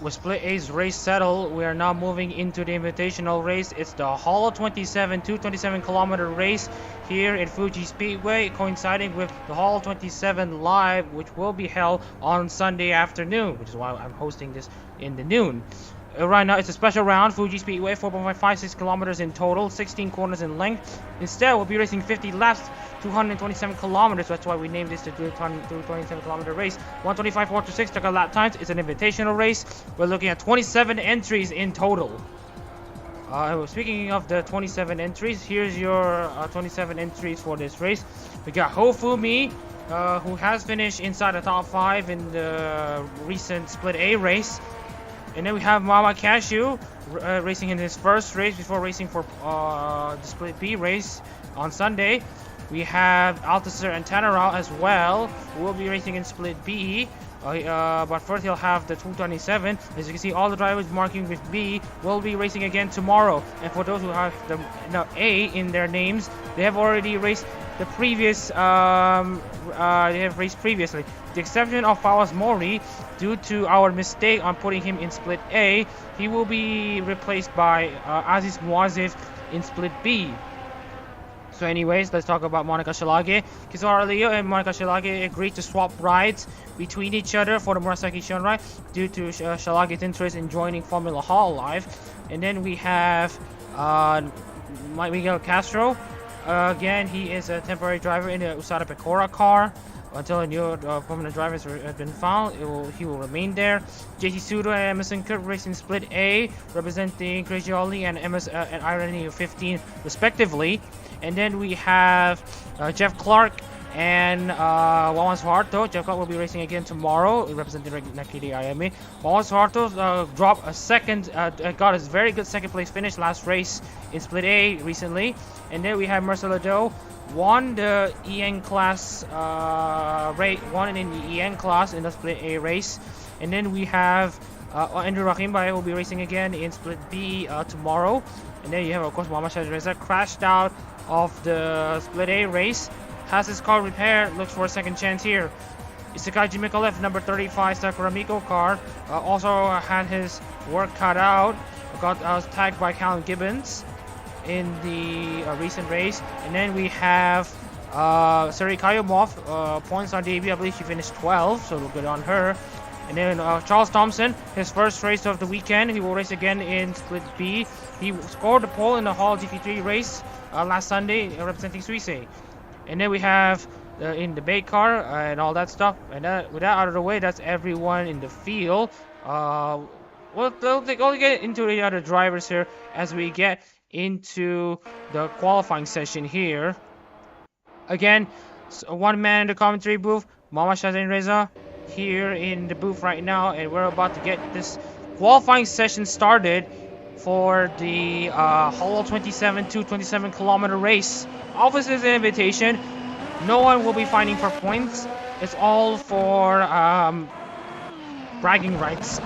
with Split A's race settled, we are now moving into the invitational race. It's the Holo 27 227 kilometer race here at Fuji Speedway, coinciding with the Holo 27 Live, which will be held on Sunday afternoon, which is why I'm hosting this in the noon. Right now, it's a special round, Fuji Speedway, 4.56 kilometers in total, 16 corners in length. Instead, we'll be racing 50 laps, 227 kilometers. That's why we named this the 227 kilometer race. 125.426 took a lap times. It's an invitational race. We're looking at 27 entries in total. Speaking of the 27 entries, here's your 27 entries for this race. We got Hofumi, who has finished inside the top 5 in the recent Split A race. And then we have Mama Cashew racing in his first race before racing for the Split B race on Sunday. We have Althusser and Tanarau as well, who will be racing in Split B. But first he'll have the 227. As you can see, all the drivers marking with B will be racing again tomorrow. And for those who have the A in their names, they have already raced the previous. They have raced previously. The exception of Fawaz Mori, due to our mistake on putting him in Split A, he will be replaced by Aziz Muazif in Split B. So anyways, let's talk about Monica Shalage. Kizaru Leo and Monica Shalage agreed to swap rides between each other for the Murasaki Shun ride due to Shalage's interest in joining Formula Hololive. And then we have Miguel Castro. Again, he is a temporary driver in the Usada Pecora car. Until a new permanent driver has been found, he will remain there. JT Sudo and Emerson Kurt racing Split A, representing Crazy Ollie and Irony 15 respectively. And then we have Jeff Clark and Wawan Suharto. Jeff Clark will be racing again tomorrow, representing Nakiri IMA. Wawan Suharto dropped a second, got a very good second place finish last race in Split A recently. And then we have Marcelo Do, won the EN class won in the EN class in the Split A race. And then we have Andrew Rahimbaye will be racing again in Split B tomorrow. And then you have, of course, Muhammad Shahid Reza crashed out of the Split A race, has his car repaired, looks for a second chance here. Isekai Jimikolev, number 35 Sakura Miko car, also had his work cut out, got tagged by Callum Gibbons in the recent race. And then we have Seri Kayumov, points on debut, I believe she finished 12, so good on her. And then Charles Thompson, his first race of the weekend, he will race again in Split B. He scored the pole in the Hall GP3 race last Sunday, representing Suisse. And then we have in the bait car and all that stuff. And with that out of the way, that's everyone in the field. We'll get into the other drivers here as we get into the qualifying session here. Again, one man in the commentary booth, Mama Shazin Reza, here in the booth right now, and we're about to get this qualifying session started for the Holo 27 227 kilometer race. Obviously, it's an invitation. No one will be fighting for points. It's all for bragging rights.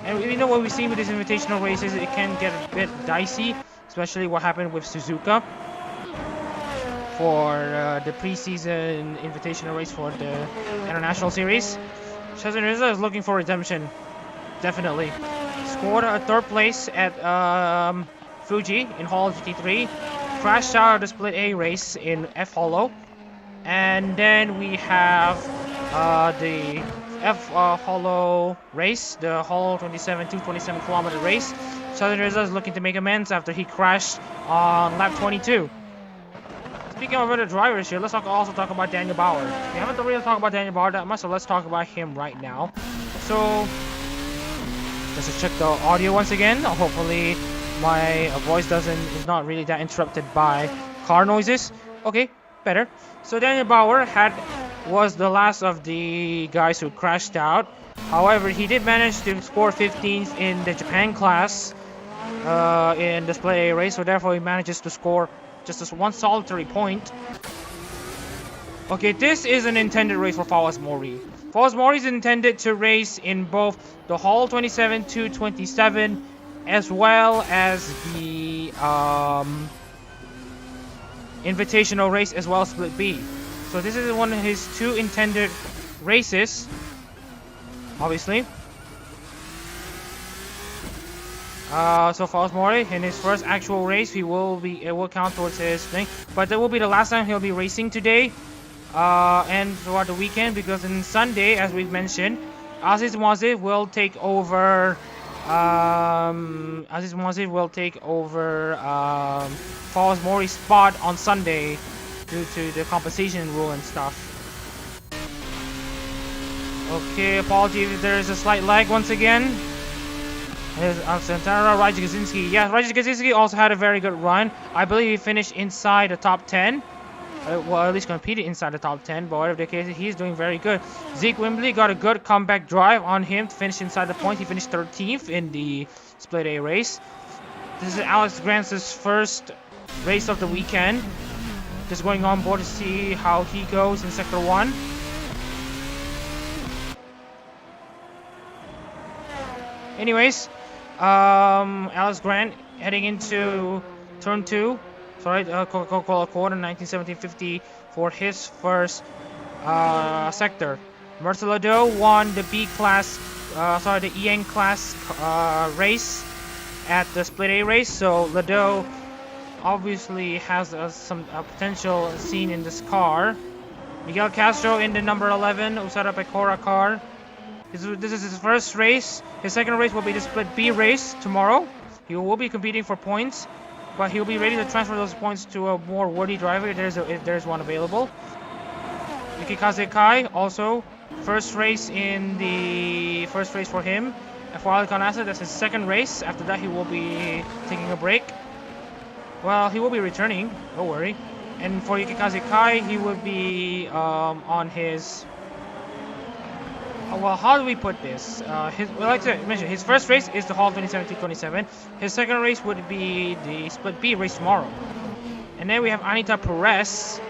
And you know what we've seen with these invitational races, it can get a bit dicey, especially what happened with Suzuka for the preseason invitational race for the International Series. Shazin Reza is looking for redemption, definitely. Scored a third place at Fuji in Holo GT3, crashed out of the Split A race in F Holo, and then we have the F Holo race, the Holo 27 227 kilometer race. Shazin Reza is looking to make amends after he crashed on lap 22. Speaking of other drivers here, let's also talk about Daniel Bauer. We haven't really talked about Daniel Bauer that much, so let's talk about him right now. So, just to check the audio once again. Hopefully, my voice is not really that interrupted by car noises. Okay, better. So Daniel Bauer was the last of the guys who crashed out. However, he did manage to score 15th in the Japan class in the Split A race, so therefore he manages to score just as one solitary point. Okay, this is an intended race for Fawaz Mori. Fawaz Mori is intended to race in both the Hall 27 227 as well as the invitational race as well as Split B. So this is one of his two intended races, obviously. So Falls Mori in his first actual race, it will count towards his thing. But that will be the last time he'll be racing today, and throughout the weekend, because on Sunday, as we've mentioned, Aziz Mwazid will take over. Aziz Mwazid will take over Falls Mori's spot on Sunday due to the compensation rule and stuff. Okay, apologies if there is a slight lag once again. Santana, Raja Kaczynski. Yeah, Raja Kaczynski also had a very good run. I believe he finished inside the top 10. Well, at least competed inside the top 10, but whatever the case, he's doing very good. Zeke Wimbley got a good comeback drive on him to finish inside the points. He finished 13th in the Split A race. This is Alex Grant's first race of the weekend. Just going on board to see how he goes in Sector 1. Anyways, Alex Grant heading into turn 2. Sorry, Coca-Cola quarter 1917-50 for his first sector. Mercer Lado won the B class, the EN class race at the Split A race. So Lado obviously has some potential seen in this car. Miguel Castro in the number 11 Usada Pecora car. This is his first race. His second race will be the Split B race tomorrow. He will be competing for points, but he'll be ready to transfer those points to a more worthy driver if there's one available. Yukikaze Kai also first race for him. For Ali Kanasa, that's his second race. After that, he will be taking a break. Well, he will be returning. Don't worry. And for Yukikaze Kai, he will be on his. Well, how do we put this? Like I mentioned, his first race is the Hall 27-27. His second race would be the Split B race tomorrow. And then we have Anita Perez.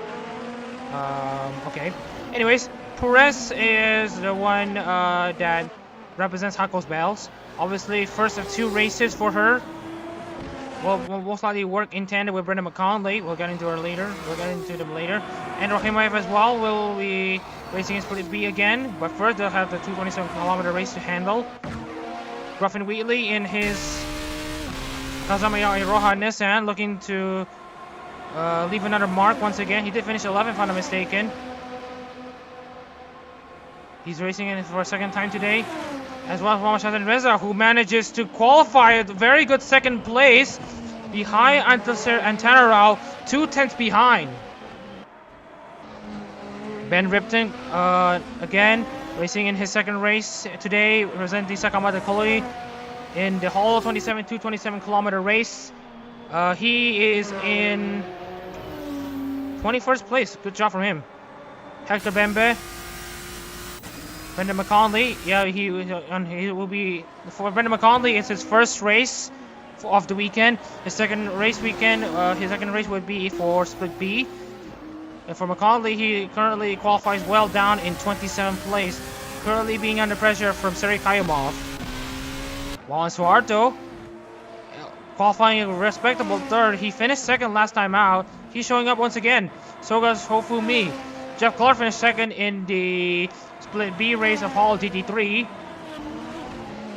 Okay. Anyways, Perez is the one that represents Hako's Bells. Obviously, first of 2 races for her. Will most likely work in tandem with Brenda McConley. We'll get into them later. And Rahimaev as well will be racing in Split B again. But first, they'll have the 227-kilometer race to handle. Ruffin Wheatley in his Kazamaya Iroha Nissan looking to leave another mark once again. He did finish 11th if I'm not mistaken. He's racing in for a second time today. As well as Mohammad Reza, who manages to qualify at a very good second place behind Antana Rao, 2/10 behind. Ben Ripton, again, racing in his second race today, representing Sakamata Koloi in the Holo 227-kilometer race. He is in 21st place. Good job from him. Hector Bembe. Brendan McConley, yeah, he will be for Brendan McConley. It's his first race of the weekend. His second race would be for Split B. And for McConley, he currently qualifies well down in 27th place, currently being under pressure from Sergei Kayumov. While in Suarto, qualifying a respectable 3rd, he finished 2nd last time out. He's showing up once again. So does Hofu Mi. Jeff Clark finished 2nd in the Split B race of Hall GT3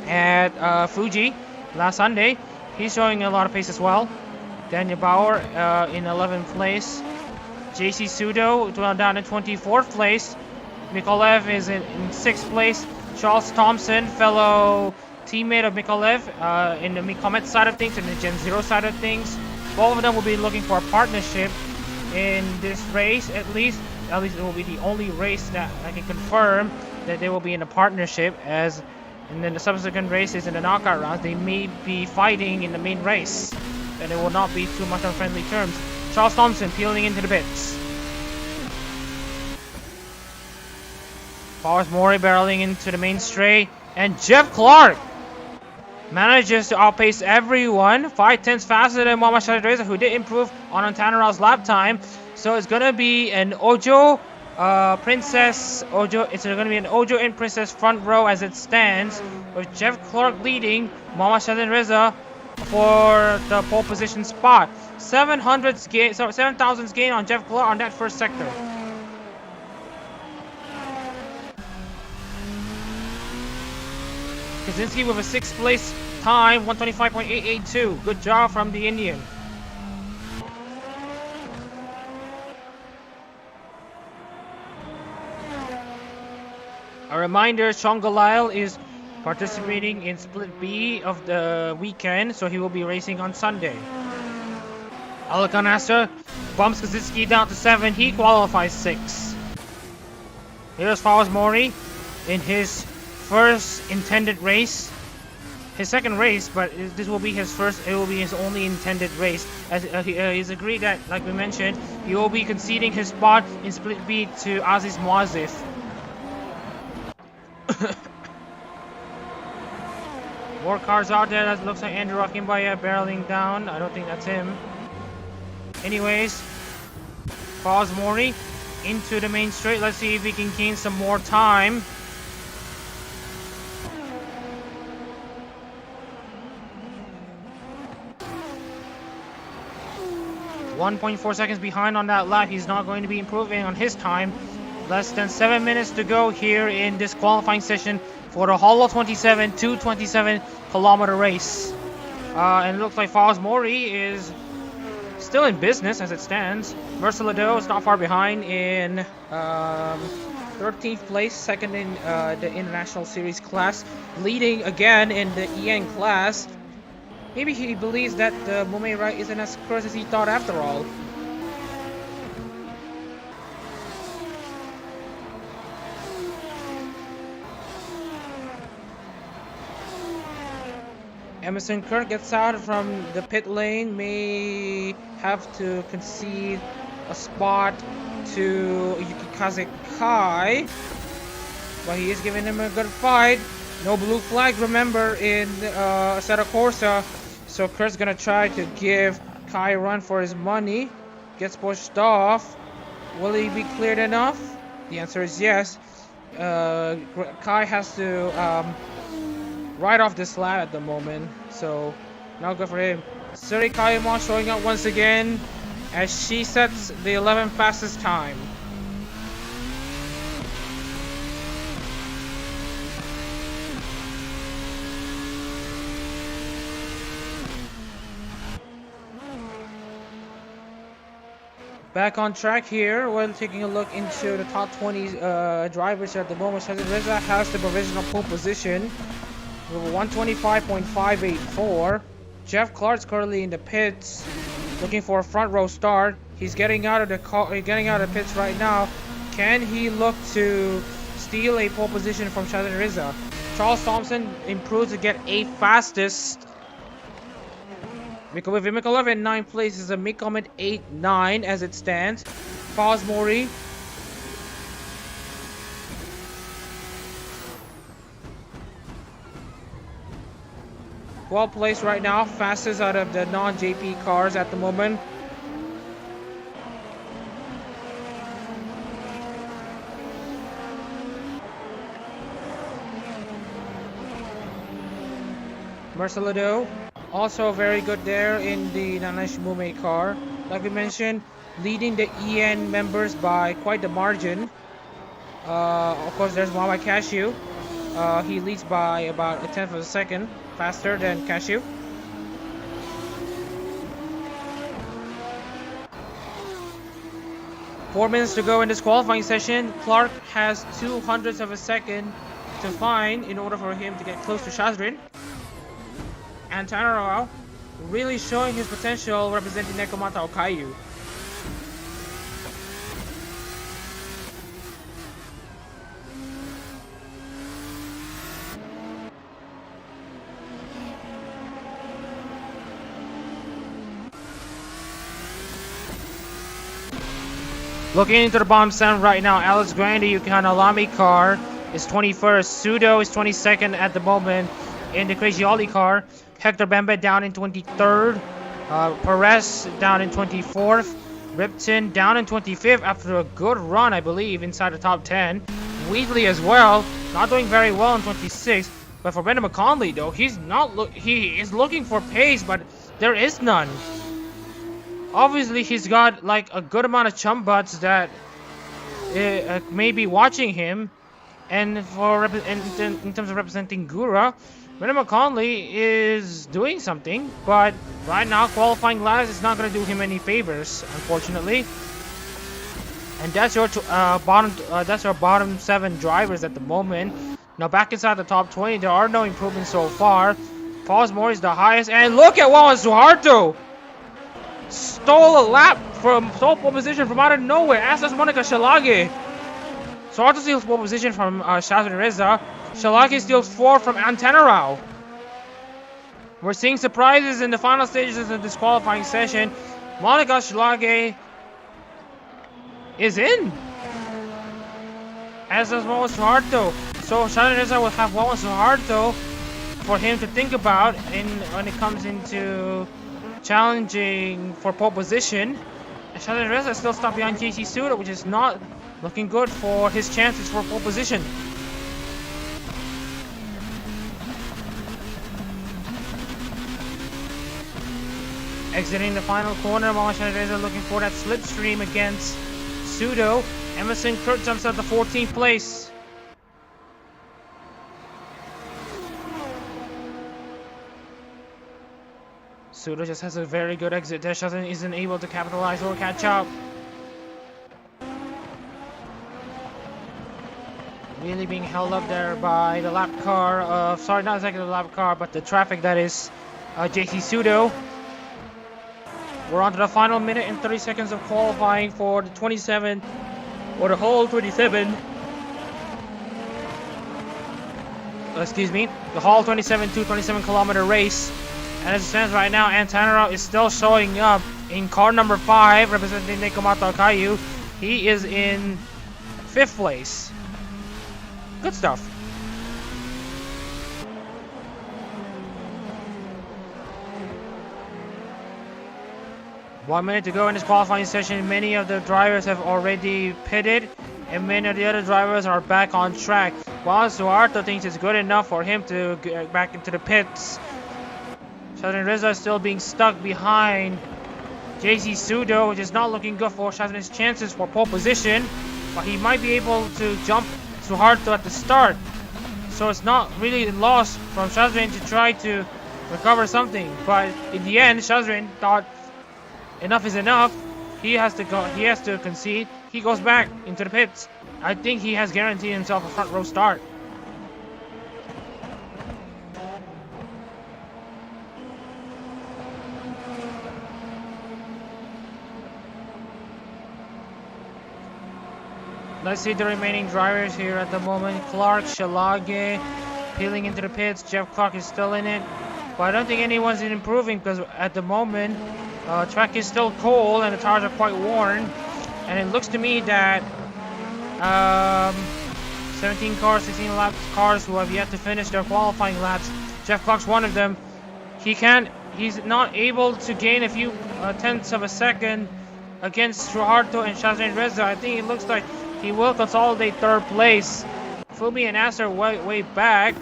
at Fuji last Sunday. He's showing a lot of pace as well. Daniel Bauer in 11th place. JC Sudo down in 24th place. Mikolev is in 6th place. Charles Thompson, fellow teammate of Mikolev in the Comet side of things and the Gen 0 side of things. Both of them will be looking for a partnership in this race at least. At least it will be the only race that I can confirm that they will be in a partnership, and then the subsequent races in the knockout rounds, they may be fighting in the main race. And it will not be too much on friendly terms. Charles Thompson peeling into the bits. Forrest Mori barreling into the main straight. And Jeff Clark manages to outpace everyone. 5/10 faster than Muhammad Shahid Reza, who did improve on Antana Rao's lap time. So it's gonna be an Ojo, Princess Ojo. It's gonna be an Ojo and Princess front row as it stands, with Jeff Clark leading Muhammad Shahid Reza for the pole position spot. 7,000 gain on Jeff Clark on that first sector. Kaczynski with a 6th place time, 125.882. Good job from the Indian. A reminder, Shongalile is participating in Split B of the weekend, so he will be racing on Sunday. Alakanasta bumps Kaczynski down to 7. He qualifies 6. Here's Fawaz Mori in his first intended race. His second race, but this will be his first. It will be his only intended race. As he's agreed that, like we mentioned, he will be conceding his spot in Split B to Aziz Muazif. More cars out there. That looks like Andrew Akimbaya barreling down. I don't think that's him. Anyways, Fawaz Mori into the main straight. Let's see if he can gain some more time. .4 seconds behind on that lap. He's not going to be improving on his time. Less than 7 minutes to go here in this qualifying session for the Holo 27 227 kilometer race. And it looks like Fawaz Mori is still in business as it stands. Mercelado is not far behind in 13th place, second in the International Series class, leading again in the EN class. Maybe he believes that the Mume ride isn't as cursed as he thought after all. Emerson Kirk gets out from the pit lane, may have to concede a spot to Yukikaze Kai, but he is giving him a good fight. No blue flag, remember, in Assetto Corsa, so Kurt's gonna try to give Kai a run for his money. Gets pushed off. Will he be cleared enough? The answer is yes. Kai has to ride off this lap at the moment, so not good for him. Suri Kayama showing up once again as she sets the 11th fastest time. Back on track here, we're taking a look into the top 20 drivers at the moment. Shazid Reza has the provisional pole position with 125.584. Jeff Clark's currently in the pits, looking for a front row start. He's getting out of the pits right now. Can he look to steal a pole position from Shazid Reza? Charles Thompson improves to get 8th fastest. With Mikolov in 9th place is a Mikom at 8-9 as it stands. Fawaz Mori. Well placed right now, fastest out of the non-JP cars at the moment. Mercelado. Also very good there in the Nanash Mume car. Like we mentioned, leading the EN members by quite the margin. Of course, there's Mama Cashew. He leads by about a tenth of a second faster than Cashew. Four minutes to go in this qualifying session. Clark has 0.02 of a second to find in order for him to get close to Shazrin. And Tanaro really showing his potential representing Nekomata Okayu. Looking into the bottom 7 right now, Alex Grande Yukihana Lamy car is 21st. Sudo is 22nd at the moment in the Crazy Ollie car. Hector Bembe down in 23rd. Perez down in 24th. Ripton down in 25th after a good run, I believe, inside the top 10. Wheatley as well, not doing very well in 26th. But for Brendan McConley, though, he is looking for pace, but there is none. Obviously, he's got like a good amount of chum butts that may be watching him. And in terms of representing Gura, Brendan McConley is doing something, but right now qualifying last is not going to do him any favors, unfortunately. And that's your bottom 7 drivers at the moment. Now back inside the top 20, there are no improvements so far. Fosmore is the highest, and look at Wawan Suharto! Stole pole position from out of nowhere. As does Monica Shalage. Suharto steals pole position from Shazrin Reza. Shalage steals 4 from Antanarao. We're seeing surprises in the final stages of the disqualifying session. Monica Shalage is in. As does Wawan Suharto. So Shazrin Reza will have Wawan Suharto for him to think about when it comes into challenging for pole position. And Shazrin Reza is still stuck behind JC Suda, which is not looking good for his chances for pole position. Exiting the final corner, Shazrin Reza looking for that slipstream against Sudo. Emerson Kurt jumps out to 14th place. Sudo just has a very good exit there. Shazrin isn't able to capitalize or catch up. Really being held up there by the lap car of, sorry, not exactly the lap car, but the traffic that is JC Sudo. We're on to the final minute and 30 seconds of qualifying for the 27, or the whole 27. Excuse me, the whole 27 kilometer race. And as it stands right now, Antanarao is still showing up in car number 5, representing Nekomato Akayu. He is in 5th place. Good stuff. One minute to go in this qualifying session. Many of the drivers have already pitted, and many of the other drivers are back on track. While Suharto thinks it's good enough for him to get back into the pits. Shazrin Reza is still being stuck behind JC Sudo, which is not looking good for Shazrin's chances for pole position. But he might be able to jump Suharto at the start. So it's not really lost from Shazrin to try to recover something. But in the end, Shazrin thought enough is enough. He has to go. He has to concede. He goes back into the pits. I think he has guaranteed himself a front row start. Let's see the remaining drivers here at the moment. Clark, Shalage, peeling into the pits. Jeff Clark is still in it. But I don't think anyone's improving because at the moment, track is still cold and the tires are quite worn. And it looks to me that 17 cars, 16 lap cars who have yet to finish their qualifying laps. Jeff Clark's one of them. He's not able to gain a few tenths of a second against Suharto and Shazrin Reza. I think it looks like he will consolidate 3rd place. Fumi and Aster are way back.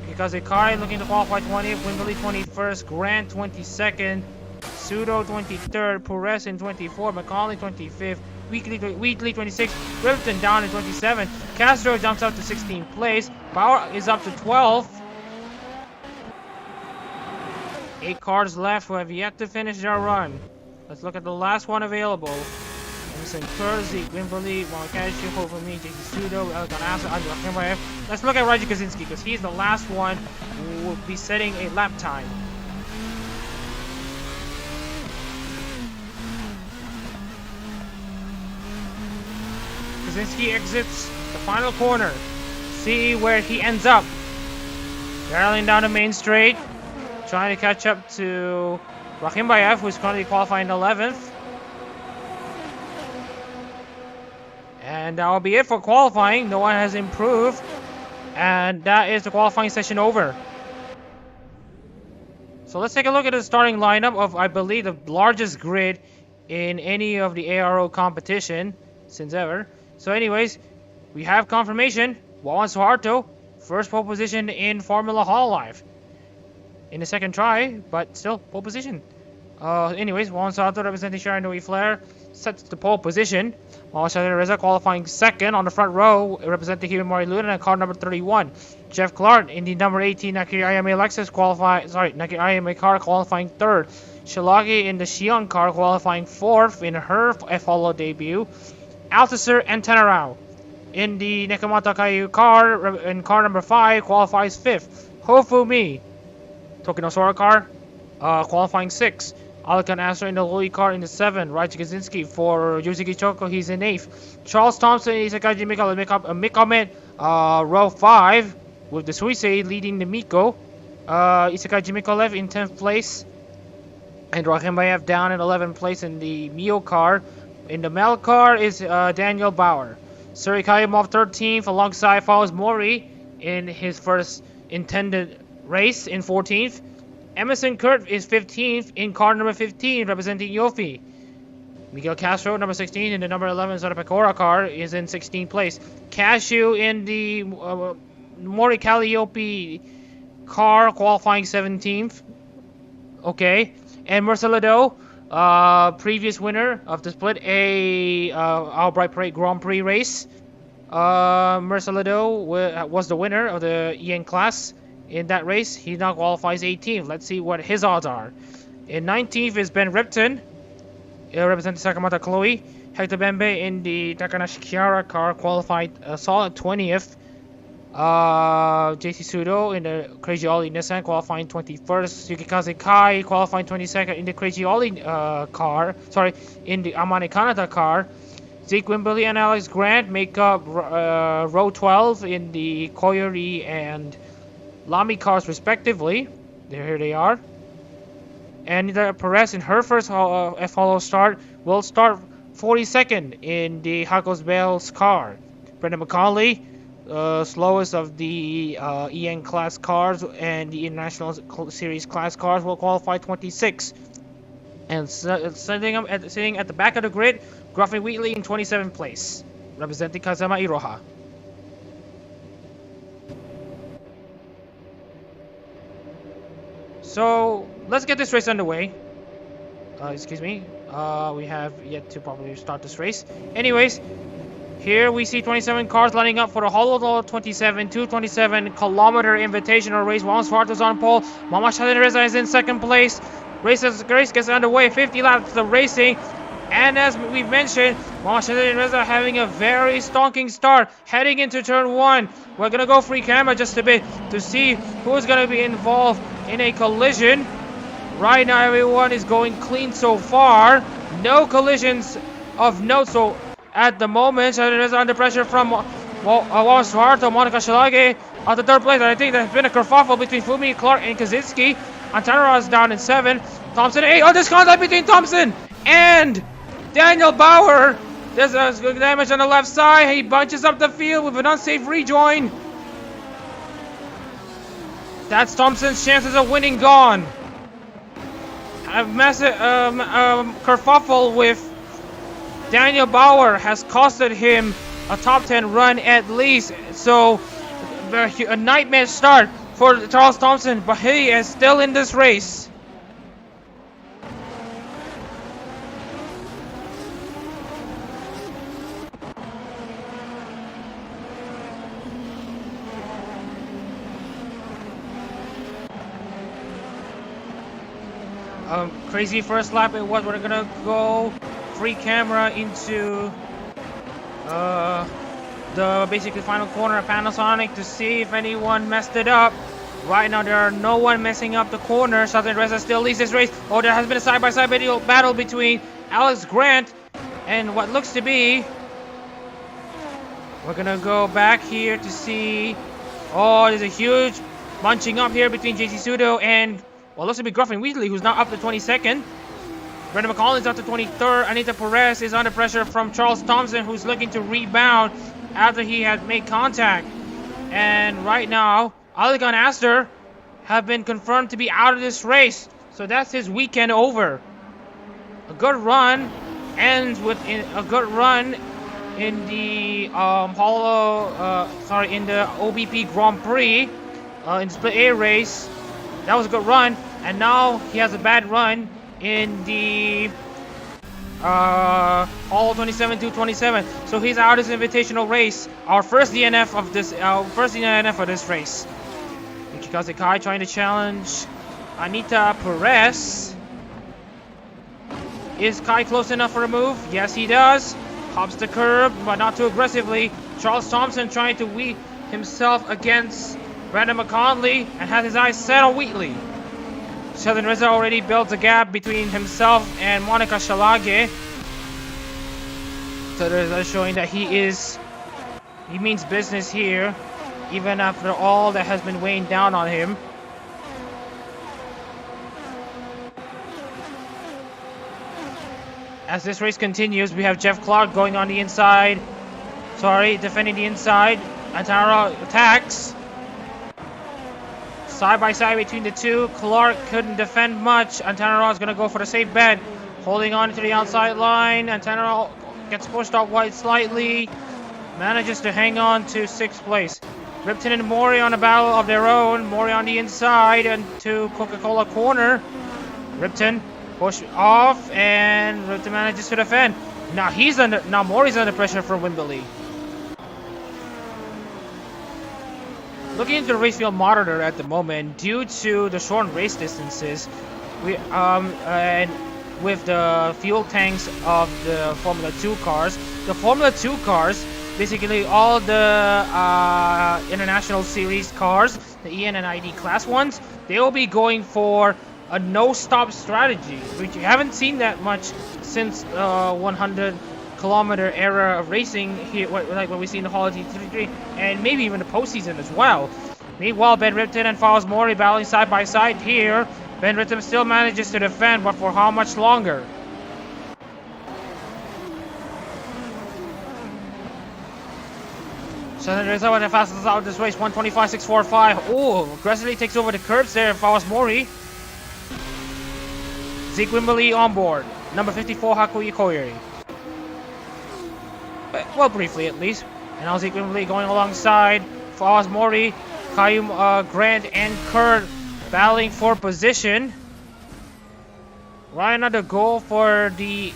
Because Ikari looking to qualify 20th, Wimberley 21st, Grant 22nd, Sudo 23rd, Perez in 24th, McCauley 25th, Wheatley 26th, Riverton down in 27th, Castro jumps up to 16th place, Bauer is up to 12th. 8 cars left who have yet to finish their run. Let's look at the last one available. Emerson Kerr, Zeke Wimberley, Monkashi, for me, JC Sudo, Let's look at Raji Kaczynski because he's the last one who will be setting a lap time. Kaczynski exits the final corner. See where he ends up. Barreling down the main straight, trying to catch up to Rakhimbayev, who is currently qualifying 11th. And that will be it for qualifying. No one has improved. And that is the qualifying session over. So let's take a look at the starting lineup of, I believe, the largest grid in any of the ARO competition since ever. So anyways, we have confirmation. Wawan Suharto, first pole position in Formula Hololive. In the second try, but still pole position. Anyways, Wawan Suharto representing Sharon Dewey Flair. sets the pole position. Mawashita Reza qualifying second on the front row, representing Himari Luna in car number 31. Jeff Clark in the number 18 Nakiri IMA Lexus Nakiri IMA car qualifying third. Shilagi in the Xi'an car qualifying fourth in her Holo debut. Althusser and Tenarao in the Nekomata Kaiyu car in car number 5 qualifies fifth. Hofumi Tokinosora car qualifying sixth. Alkan Astor in the Loi car in the 7th. Raichi Kaczynski for Yusuke Choko, he's in 8th. Charles Thompson and Isakaji Miko make up a Mikomet row 5 with the Suisei leading the Miko. Isakaji Mikolev in 10th place. And Rahimbayev down in 11th place in the Mio car. In the Mel car is Daniel Bauer. Suri Kayumov 13th alongside follows Mori in his first intended race in 14th. Emerson Kurt is 15th in car number 15 representing Yofi. Miguel Castro, number 16, in the number 11 Zara Pecora car is in 16th place. Cashew in the Mori Calliope car qualifying 17th. Okay. And Mercelado, previous winner of the Split A Albright Parade Grand Prix race. Mercelado was the winner of the EN class. In that race, he now qualifies 18th. Let's see what his odds are. In 19th is Ben Ripton, representing Sakamata Chloe. Hector Bembe in the Takanashi Kiara car qualified a solid 20th. JC Sudo in the Crazy Ollie Nissan qualifying 21st. Yukikaze Kai qualifying 22nd in the Crazy Ollie car. Sorry, in the Amane Kanata car. Zeke Wimberly and Alex Grant make up row 12 in the Koyori and Lamy cars respectively. Here they are. And Nita Perez in her first F-Holo start will start 42nd in the Hakos Bell's car. Brendan McCauley, slowest of the EN class cars and the International Series class cars, will qualify 26th. And sitting at the back of the grid, Gruffin Wheatley in 27th place, representing Kazama Iroha. So let's get this race underway. Excuse me. We have yet to probably start this race. Anyways, here we see 27 cars lining up for the Holo 27 227-kilometer invitational race. Juan Suarez is on pole. Mama Reza is in second place. Race gets underway. 50 laps of racing. And as we've mentioned, Mama Reza having a very stonking start heading into turn 1. We're going to go free camera just a bit to see who's going to be involved in a collision. Right now, everyone is going clean so far. No collisions of note. So at the moment, Shadon is under pressure from Juan Suarez, Monica Shilage at the third place. And I think there's been a kerfuffle between Fumi, Clark, and Kaczynski. Antanara is down in 7. Thompson 8. Oh, there's contact between Thompson and Daniel Bauer. There's good damage on the left side. He bunches up the field with an unsafe rejoin. That's Thompson's chances of winning gone. A massive kerfuffle with Daniel Bauer has costed him a top 10 run at least. So a nightmare start for Charles Thompson, but he is still in this race. Crazy first lap it was. We're gonna go free camera into the basically final corner of Panasonic to see if anyone messed it up. Right now there are no one messing up the corner. Southern Reza still leads this race. Oh, there has been a side-by-side battle between Alex Grant and what looks to be. We're gonna go back here to see. Oh, there's a huge bunching up here between JC Sudo and, well, looks to be Gruffin Wheatley, who's now up to 22nd. Brendan McCollins up to 23rd. Anita Perez is under pressure from Charles Thompson, who's looking to rebound after he had made contact. And right now, Aligan Astor have been confirmed to be out of this race. So that's his weekend over. A good run ends with a good run in the in the OBP Grand Prix in Split A race. That was a good run. And now he has a bad run in the Holo 27-27. So he's out of this invitational race. Our first DNF of this race. Michikaze Kai trying to challenge Anita Perez. Is Kai close enough for a move? Yes, he does. Hops the curb, but not too aggressively. Charles Thompson trying to weed himself against Brandon McConley and has his eyes set on Wheatley. Sheldon Reza already builds a gap between himself and Monica Shalage. So there's showing that he means business here, even after all that has been weighing down on him. As this race continues, we have Jeff Clark going on the inside. Defending the inside. Antara attacks. Side by side between the two. Clark couldn't defend much. Antara is going to go for the safe bet. Holding on to the outside line. Antara gets pushed off wide slightly. Manages to hang on to 6th place. Ripton and Mori on a battle of their own. Mori on the inside and to Coca-Cola corner. Ripton push off and Ripton manages to defend. Now Mori's under pressure from Wimberley. Looking into the race field monitor at the moment, due to the short race distances, and with the fuel tanks of the Formula 2 cars, basically all the International Series cars, the EN and ID class ones, they will be going for a no-stop strategy, which you haven't seen that much since 100-kilometer era of racing here, like what we see in the Holo T33, and maybe even the postseason as well. Meanwhile, Ben Ripton and Fowles Mori battling side by side here. Ben Ripton still manages to defend, but for how much longer? So there's someone that fastest out of this race, 125.645. Oh, aggressively takes over the curbs there, Fowles Mori. Zeke Wimberley on board. Number 54, Hakuya Koyori. Well, briefly at least. And now Zeke Wimberley going alongside Fowles Mori, Kayum Grant, and Kurt battling for position. Right another goal for the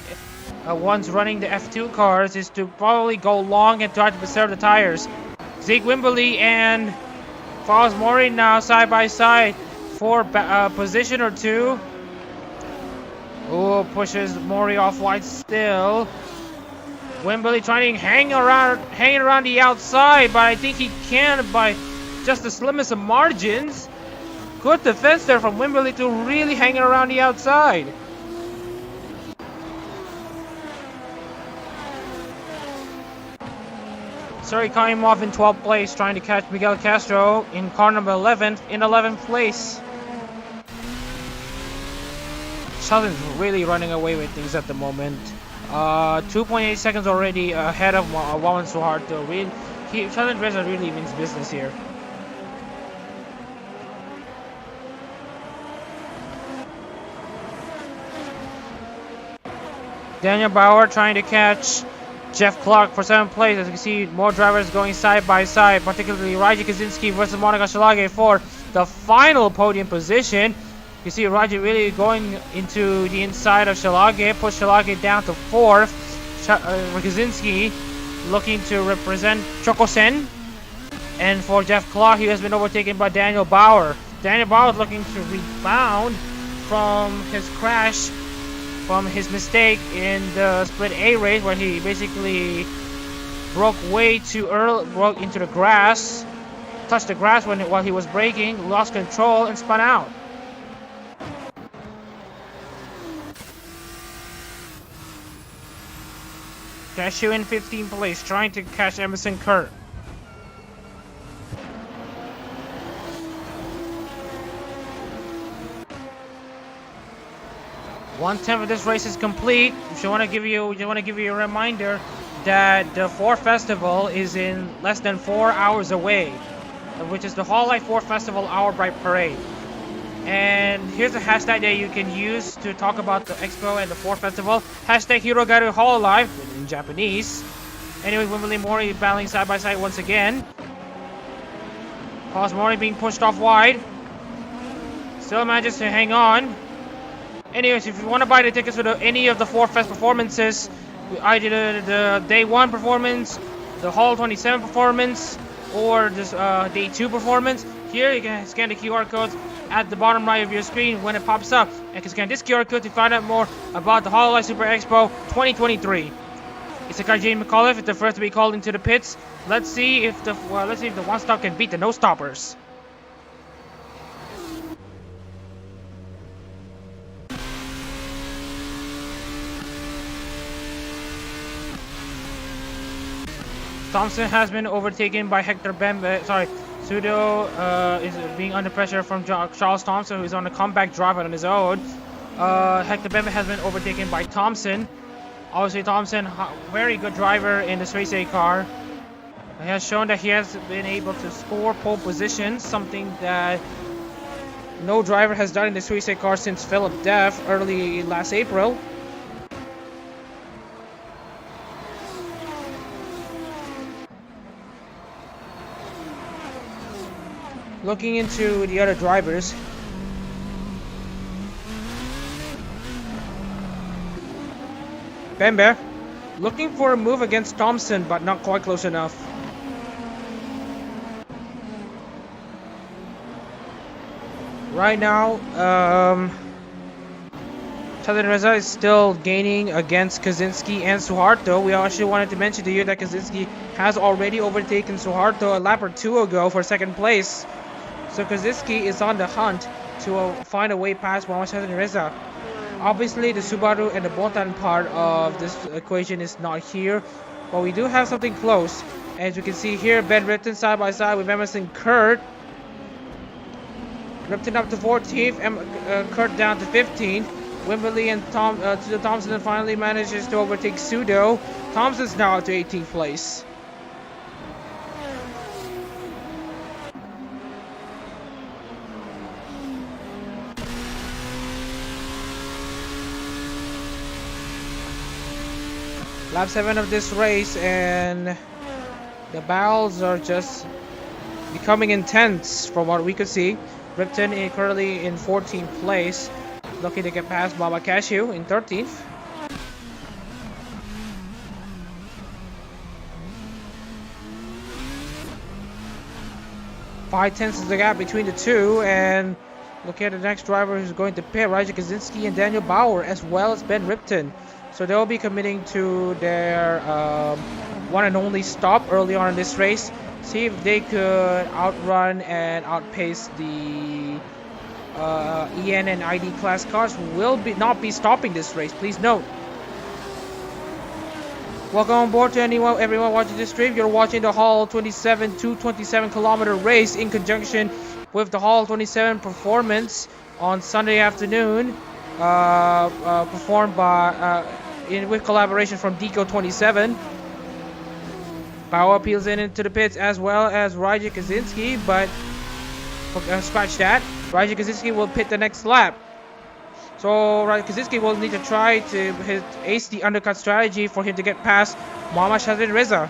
ones running the F2 cars is to probably go long and try to preserve the tires. Zeke Wimberley and Fowles Mori now side by side for position or two. Oh, pushes Mori off wide still. Wimberley trying to hanging around the outside, but I think he can by just the slimmest of margins. Good defense there from Wimberley to really hang around the outside. Suri Kaimov in 12th place, trying to catch Miguel Castro in car number 11 in 11th place. Sheldon's really running away with things at the moment. 2.8 seconds already ahead of Wawan Suharto. Sheldon Reza really means business here. Daniel Bauer trying to catch Jeff Clark for 7th place. As you can see, more drivers going side by side, particularly Raji Kaczynski versus Monica Shalage for the final podium position. You see Raji really going into the inside of Shalage, push Shalage down to 4th. Kaczynski looking to represent Chokosen. And for Jeff Clark, he has been overtaken by Daniel Bauer. Daniel Bauer is looking to rebound from his crash, from his mistake in the Split A race, where he basically broke way too early, broke into the grass, touched the grass while he was braking, lost control, and spun out. Cashew in 15th place, trying to catch Emerson Kurt. One-tenth of this race is complete. I want to give you a reminder that the 4 Festival is in less than 4 hours away, which is the Hololive 4 Festival Hour Bright Parade. And here's a hashtag that you can use to talk about the expo and the 4 Festival. Hashtag Hirogaru Hololive in Japanese. Anyway, Wimberley Mori battling side by side once again. Fowles Mori being pushed off wide. Still manages to hang on. Anyways, if you want to buy the tickets for any of the 4 Fest performances, I did the Day 1 performance, the Holo 27 performance, or this Day 2 performance. Here you can scan the QR codes at the bottom right of your screen when it pops up, and you can scan this QR code to find out more about the Hololive Super Expo 2023. It's a guy James McAuliffe. It's the first to be called into the pits. Let's see if the one stop can beat the no stoppers. Thompson has been overtaken by Hector Bembe. Pseudo is being under pressure from Charles Thompson, who is on a comeback drive on his own. Hector Bembe has been overtaken by Thompson. Obviously, Thompson, very good driver in this race A car. He has shown that he has been able to score pole positions, something that no driver has done in this race A car since Philip Deff early last April. Looking into the other drivers, Bembe looking for a move against Thompson, but not quite close enough. Right now, Southern Reza is still gaining against Kaczynski and Suharto. We actually wanted to mention to you that Kaczynski has already overtaken Suharto a lap or 2 ago for 2nd place. So Kaczynski is on the hunt to find a way past Southern Reza. Obviously, the Subaru and the Botan part of this equation is not here, but we do have something close. As you can see here, Ben Ripton side by side with Emerson Kurt. Ripton up to 14th, Kurt down to 15th. Wimberley and Thompson finally manages to overtake Pseudo. Thompson's now up to 18th place. Lap 7 of this race, and the battles are just becoming intense from what we could see. Ripton is currently in 14th place, looking to get past Baba Cashew in 13th. Five tenths is the gap between the two, and look at the next driver who's going to pit, Raja Kaczynski and Daniel Bauer, as well as Ben Ripton. So they'll be committing to their one and only stop early on in this race. See if they could outrun and outpace the EN and ID class cars, who will not be stopping this race. Please note. Welcome on board to everyone watching this stream. You're watching the Holo 27 227 kilometer race in conjunction with the Holo 27 performance on Sunday afternoon. Performed by with collaboration from Deco 27. Bauer peels into the pits, as well as Raja Kaczynski, but scratch that. Raja Kaczynski will pit the next lap. So Raja Kaczynski will need to try to ace the undercut strategy for him to get past Muhammad Shazid Reza.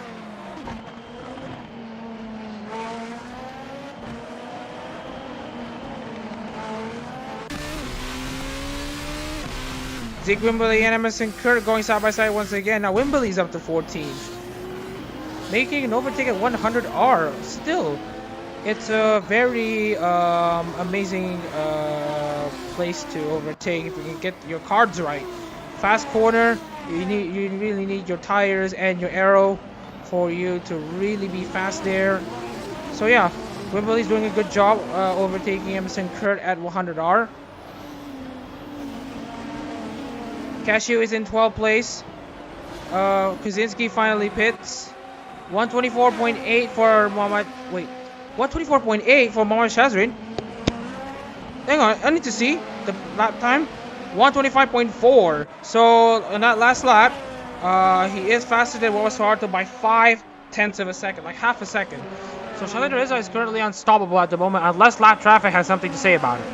Zeke Wimberley and Emerson Kurt going side by side once again. Now Wimberley's up to 14th, making an overtake at 100R. Still, it's a very amazing place to overtake if you can get your cards right. Fast corner, you really need your tires and your aero for you to really be fast there. So yeah, Wimberley's doing a good job overtaking Emerson Kurt at 100R. Cashew is in 12th place. Kaczynski finally pits. 124.8 for Muhammad. Wait, 124.8 for Muhammad Shazrin. Hang on, I need to see the lap time. 125.4. So on that last lap, he is faster than Wallace Harto by 0.5 of a second, like half a second. So Shazrin Reza is currently unstoppable at the moment, unless lap traffic has something to say about it.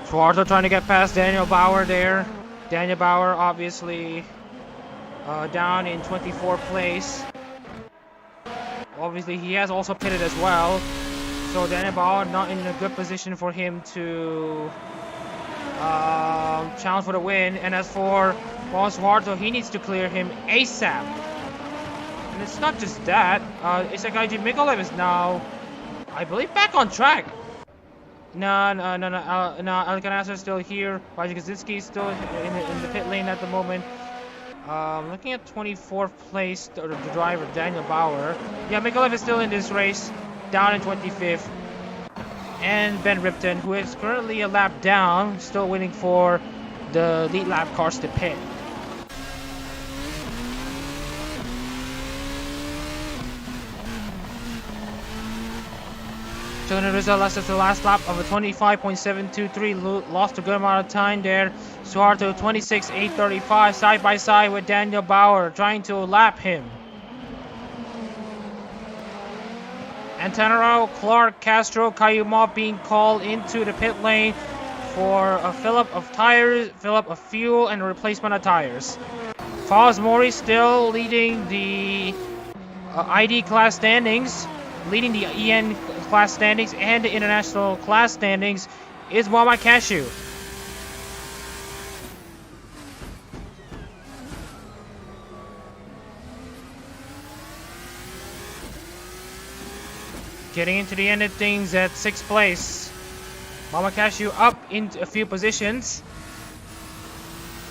Suharto trying to get past Daniel Bauer there. Daniel Bauer obviously down in 24th place. Obviously he has also pitted as well. So Daniel Bauer not in a good position for him to challenge for the win. And as for Juan Suarto, he needs to clear him ASAP. And it's not just that. Isakaiji Mikolev is now, I believe, back on track. No, Alcanacer is still here. Raji Kaczynski is still in the pit lane at the moment. Looking at 24th place, the driver, Daniel Bauer. Yeah, Mikolev is still in this race, down in 25th. And Ben Ripton, who is currently a lap down, still waiting for the lead lap cars to pit. Jonathan Rizzo lost at the last lap of a 25.723, lost a good amount of time there. Suarto 26.835, side by side with Daniel Bauer, trying to lap him. Antanaro, Clark, Castro, Kayumov being called into the pit lane for a fill-up of tires, fill-up of fuel, and a replacement of tires. Foz Mori still leading the ID class standings, leading the EN class standings and the international class standings is Mama Cashew. Getting into the end of things at 6th place. Mama Cashew up into a few positions.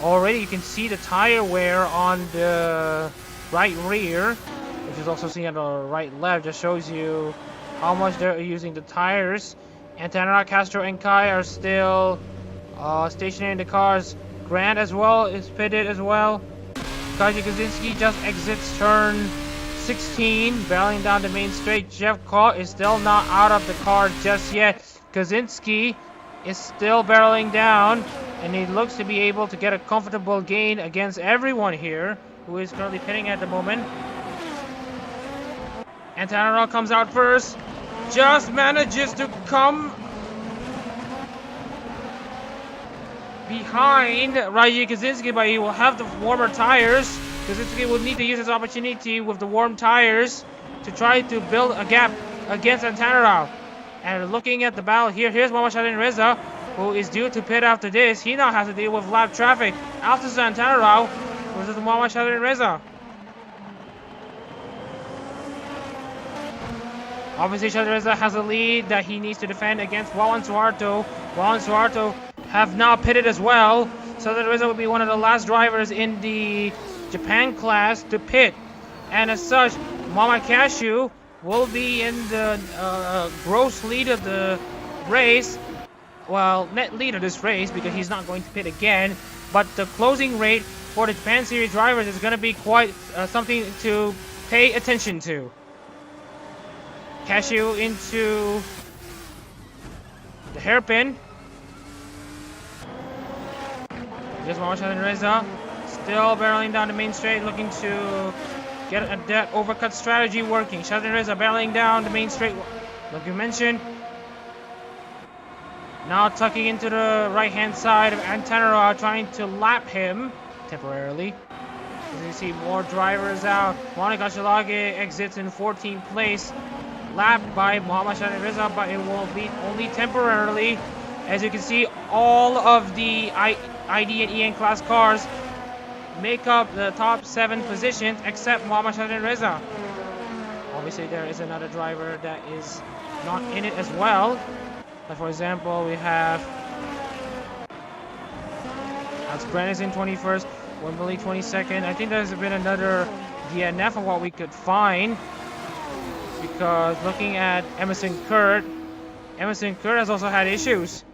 Already you can see the tire wear on the right rear, which is also seen on the right left. Just shows you how much they're using the tires. Antanara, Castro, and Kai are still stationary in the cars. Grant as well is pitted as well. Kaji Kaczynski just exits turn 16, barreling down the main straight. Jeff Kaw is still not out of the car just yet. Kaczynski is still barreling down, and he looks to be able to get a comfortable gain against everyone here, who is currently pitting at the moment. Antanara comes out first, just manages to come behind Raji Kaczynski, but he will have the warmer tires. Kaczynski will need to use his opportunity with the warm tires to try to build a gap against Antanara. And looking at the battle here, here's Mamashadin Reza, who is due to pit after this. He now has to deal with lap traffic after Antanara versus Mamashadin Reza. Obviously, Shadreza has a lead that he needs to defend against Juan Suarto. Juan Suarto have now pitted as well. So Shadreza will be one of the last drivers in the Japan class to pit. And as such, Mama Cashew will be in the gross lead of the race. Well, net lead of this race because he's not going to pit again. But the closing rate for the Japan Series drivers is going to be quite something to pay attention to. Cashew into the hairpin. Just Mamashadin Reza still barreling down the main straight, looking to get that overcut strategy working. Shadin Reza barreling down the main straight, like you mentioned. Now tucking into the right hand side of Antanara, trying to lap him temporarily. As you see more drivers out. Monica Shalage exits in 14th place. Lapped by Muhammad Shadin Reza, but it will be only temporarily. As you can see, all of the ID and EN class cars make up the top 7 positions except Muhammad Shadin Reza. Obviously, there is another driver that is not in it as well. Like for example, we have Grant is in 21st, Wembley 22nd. I think there's been another DNF of what we could find. Because looking at Emerson Kurt has also had issues.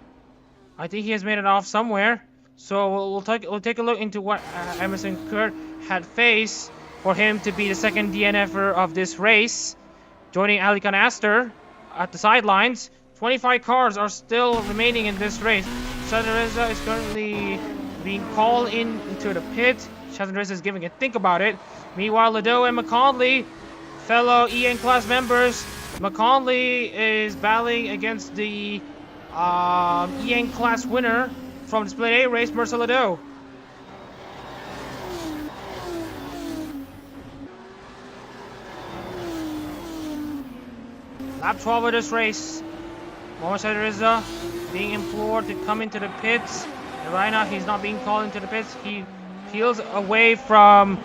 I think he has made it off somewhere. So we'll take a look into what Emerson Kurt had faced for him to be the second DNFer of this race, joining Alikan Aster at the sidelines. 25 cars are still remaining in this race. Shadin Reza is currently being called into the pit. Shadin Reza is giving a think about it. Meanwhile, Lado and McConley, fellow EN class members, McConley is battling against the EN class winner from the Split A race, Mercer Lado. Lap 12 of this race. Mohamed Reza being implored to come into the pits. And right now he's not being called into the pits. He peels away from...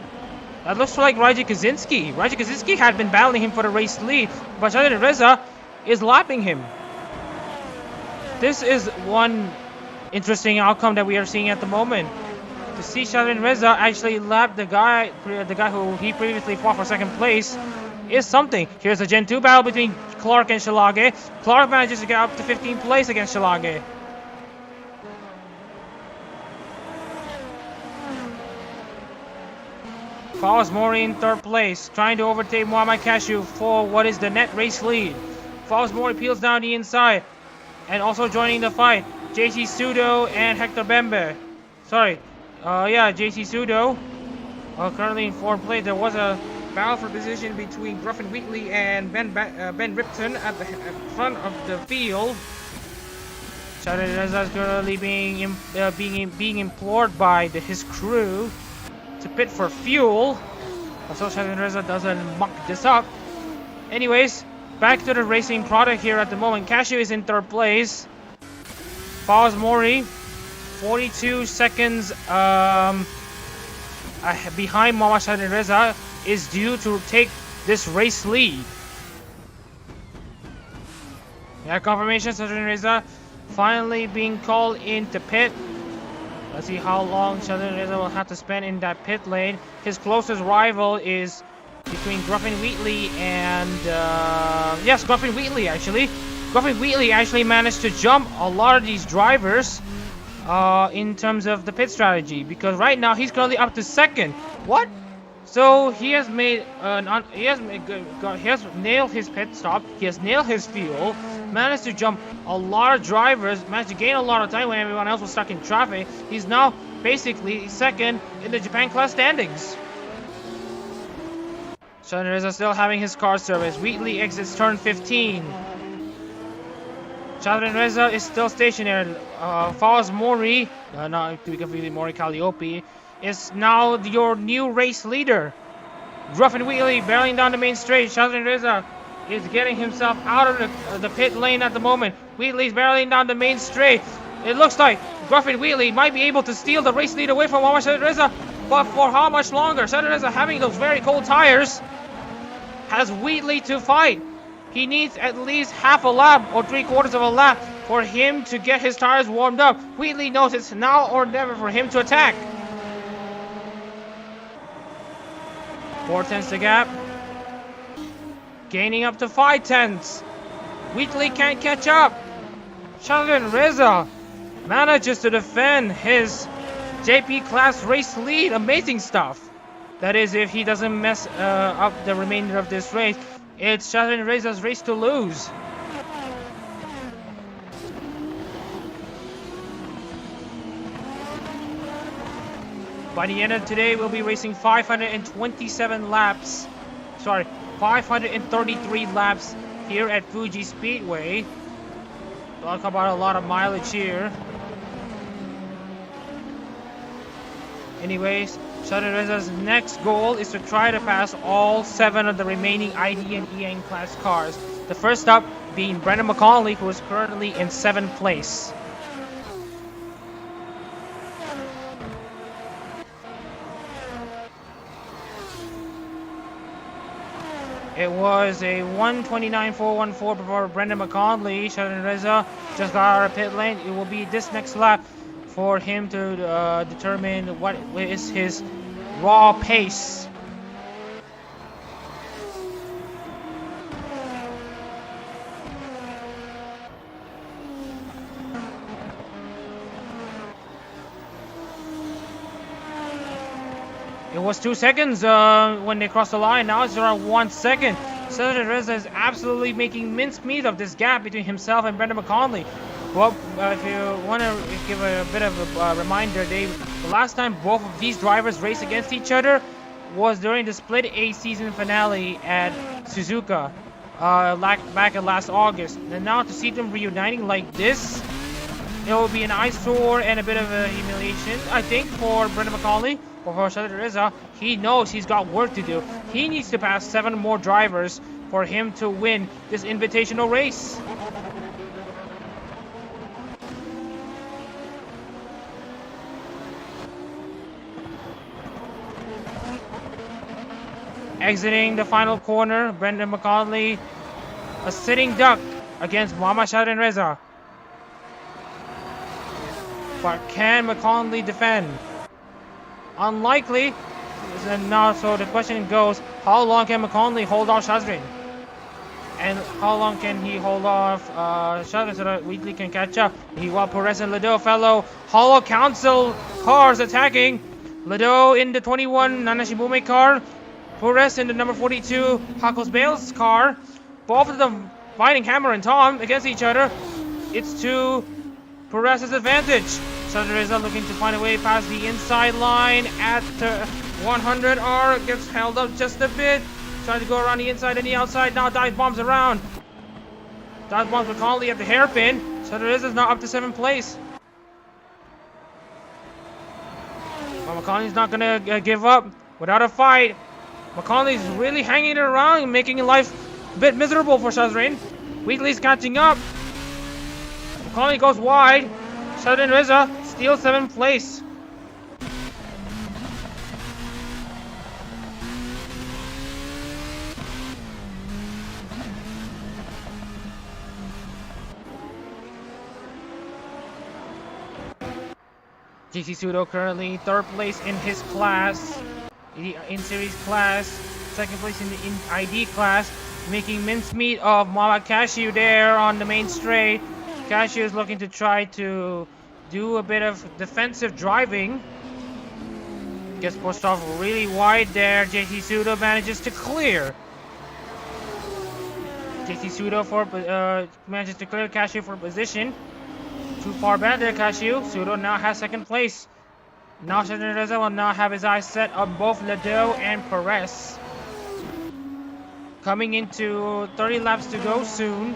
That looks like Raja Kaczynski. Raja Kaczynski had been battling him for the race lead, but Mohamed Reza is lapping him. This is one interesting outcome that we are seeing at the moment. To see Mohamed Reza actually lap the guy who he previously fought for second place is something. Here's a Gen 2 battle between Clark and Shalage. Clark manages to get up to 15th place against Shalage. Follows Mori in third place, trying to overtake Muhammad Cashew for what is the net race lead. Follows Mori peels down the inside, and also joining the fight, JC Sudo and Hector Bembe. Sorry, JC Sudo, currently in fourth place. There was a battle for position between Gruffin Wheatley and Ben Ripton at the front of the field. Mohamed Reza is currently being implored by his crew to pit for fuel. So Mohamed Reza doesn't muck this up. Anyways, back to the racing product here at the moment. Cashew is in third place. Follows Mori, 42 seconds behind Mohamed Reza, is due to take this race lead. Yeah, confirmation, Mohamed Reza finally being called into pit. Let's see how long Mohamed Reza will have to spend in that pit lane. His closest rival is between Gruffin Wheatley and Gruffin Wheatley actually. Gruffin Wheatley actually managed to jump a lot of these drivers in terms of the pit strategy, because right now he's currently up to second. What? So he has made he has nailed his pit stop. He has nailed his fuel. Managed to jump a lot of drivers. Managed to gain a lot of time when everyone else was stuck in traffic. He's now basically second in the Japan class standings. Mohamed Reza still having his car service. Wheatley exits turn 15. Mohamed Reza is still stationary. Follows Mori, not to be confused with Mori Calliope, is now your new race leader. Gruffin Wheatley barreling down the main straight. Mohamed Reza is getting himself out of the pit lane at the moment. Wheatley's barreling down the main straight. It looks like Gruffin Wheatley might be able to steal the race lead away from Mohamed Reza, but for how much longer? Mohamed Reza, having those very cold tires, has Wheatley to fight. He needs at least half a lap or 3/4 of a lap for him to get his tires warmed up. Wheatley knows it's now or never for him to attack. 4/10 the gap. Gaining up to 5/10. Wheatley can't catch up. Mohamed Reza manages to defend his JP class race lead. Amazing stuff. That is, if he doesn't mess up the remainder of this race. It's Mohamed Reza's race to lose. By the end of today, we'll be racing 527 laps. Sorry, 533 laps here at Fuji Speedway. Talk about a lot of mileage here. Anyways, Mohamed Reza's next goal is to try to pass all 7 of the remaining ID and EN class cars. The first up being Brendan McConnelly, who is currently in 7th place. It was a 1:29.414 before Brendan McConnelly. Mohamed Reza just got out of pit lane. It will be this next lap for him to determine what is his raw pace. It was 2 seconds when they crossed the line. Now it's around 1 second. Mohamed Reza is absolutely making mincemeat of this gap between himself and Brendan McConnelly. Well, if you want to give a bit of a reminder, the last time both of these drivers raced against each other was during the Split A season finale at Suzuka back in last August. And now to see them reuniting like this, it will be an eyesore and a bit of a humiliation, I think, for Brendan McConnelly. for Shadrin Reza. He knows he's got work to do. He needs to pass 7 more drivers for him to win this invitational race. Exiting the final corner, Brendan McConnelly, a sitting duck against Muhammad Shadrin Reza. But can McConnelly defend? Unlikely. So the question goes, how long can McConnelly hold off Shadrin? And how long can he hold off Shadrin so that Wheatley can catch up? Meanwhile, Perez and Lado, fellow Holo Council cars attacking. Lado in the 21 Nanashibume car. Perez in the number 42 Hakos Bales car. Both of them fighting Hammer and Tom against each other. It's to Perez's advantage. Shadrin Reza looking to find a way past the inside line at 100R. Gets held up just a bit. Trying to go around the inside and the outside. Now dive bombs around. Dive bombs McConnelly at the hairpin. Shadrin Reza is now up to 7th place. But McConnelly's not gonna give up without a fight. McConnelly's really hanging around, making life a bit miserable for Shadrin. Wheatley's catching up. McConnelly goes wide. Shadrin Reza steals 7th place. JC Sudo currently 3rd place in his class. In series class, 2nd place in the ID class, making mincemeat of Muhammad Cashew there on the main straight. Cashew is looking to try to do a bit of defensive driving. Gets pushed off really wide there. JC Sudo manages to clear. JC Sudo manages to clear Cashew for position. Too far back there, Cashew. Sudo now has 2nd place. Now Shadrin Reza will now have his eyes set on both Lado and Perez. Coming into 30 laps to go soon.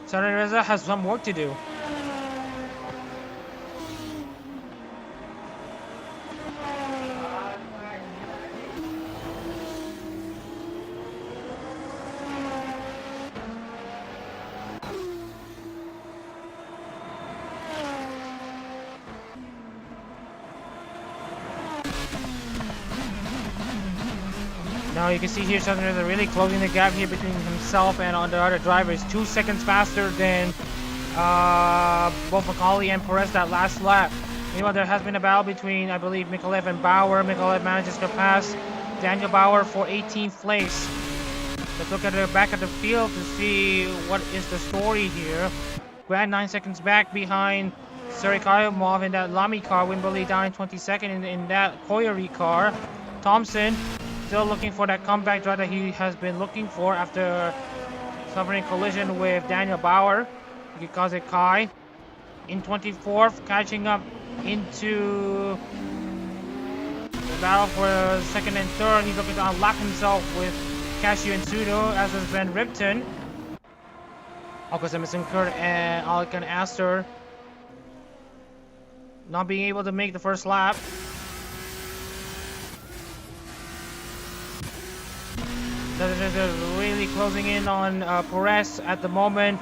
Shadrin Reza has some work to do. Now you can see here Shadrin Reza really closing the gap here between himself and the other drivers. 2 seconds faster than both McCauley and Perez that last lap. Meanwhile, there has been a battle between, I believe, Mikolev and Bauer. Mikolev manages to pass Daniel Bauer for 18th place. Let's look at the back of the field to see what is the story here. Grant 9 seconds back behind Serikayomov in that Lamy car. Wimberley down in 22nd in that Koyori car. Thompson still looking for that comeback drive that he has been looking for after suffering collision with Daniel Bauer. Yukikaze Kai in 24th, catching up into the battle for 2nd and 3rd. He's looking to unlock himself with Cashew and Sudo, as has been Ripton. Alcazar Kurt and Alkan Astor not being able to make the first lap. They're really closing in on Perez at the moment.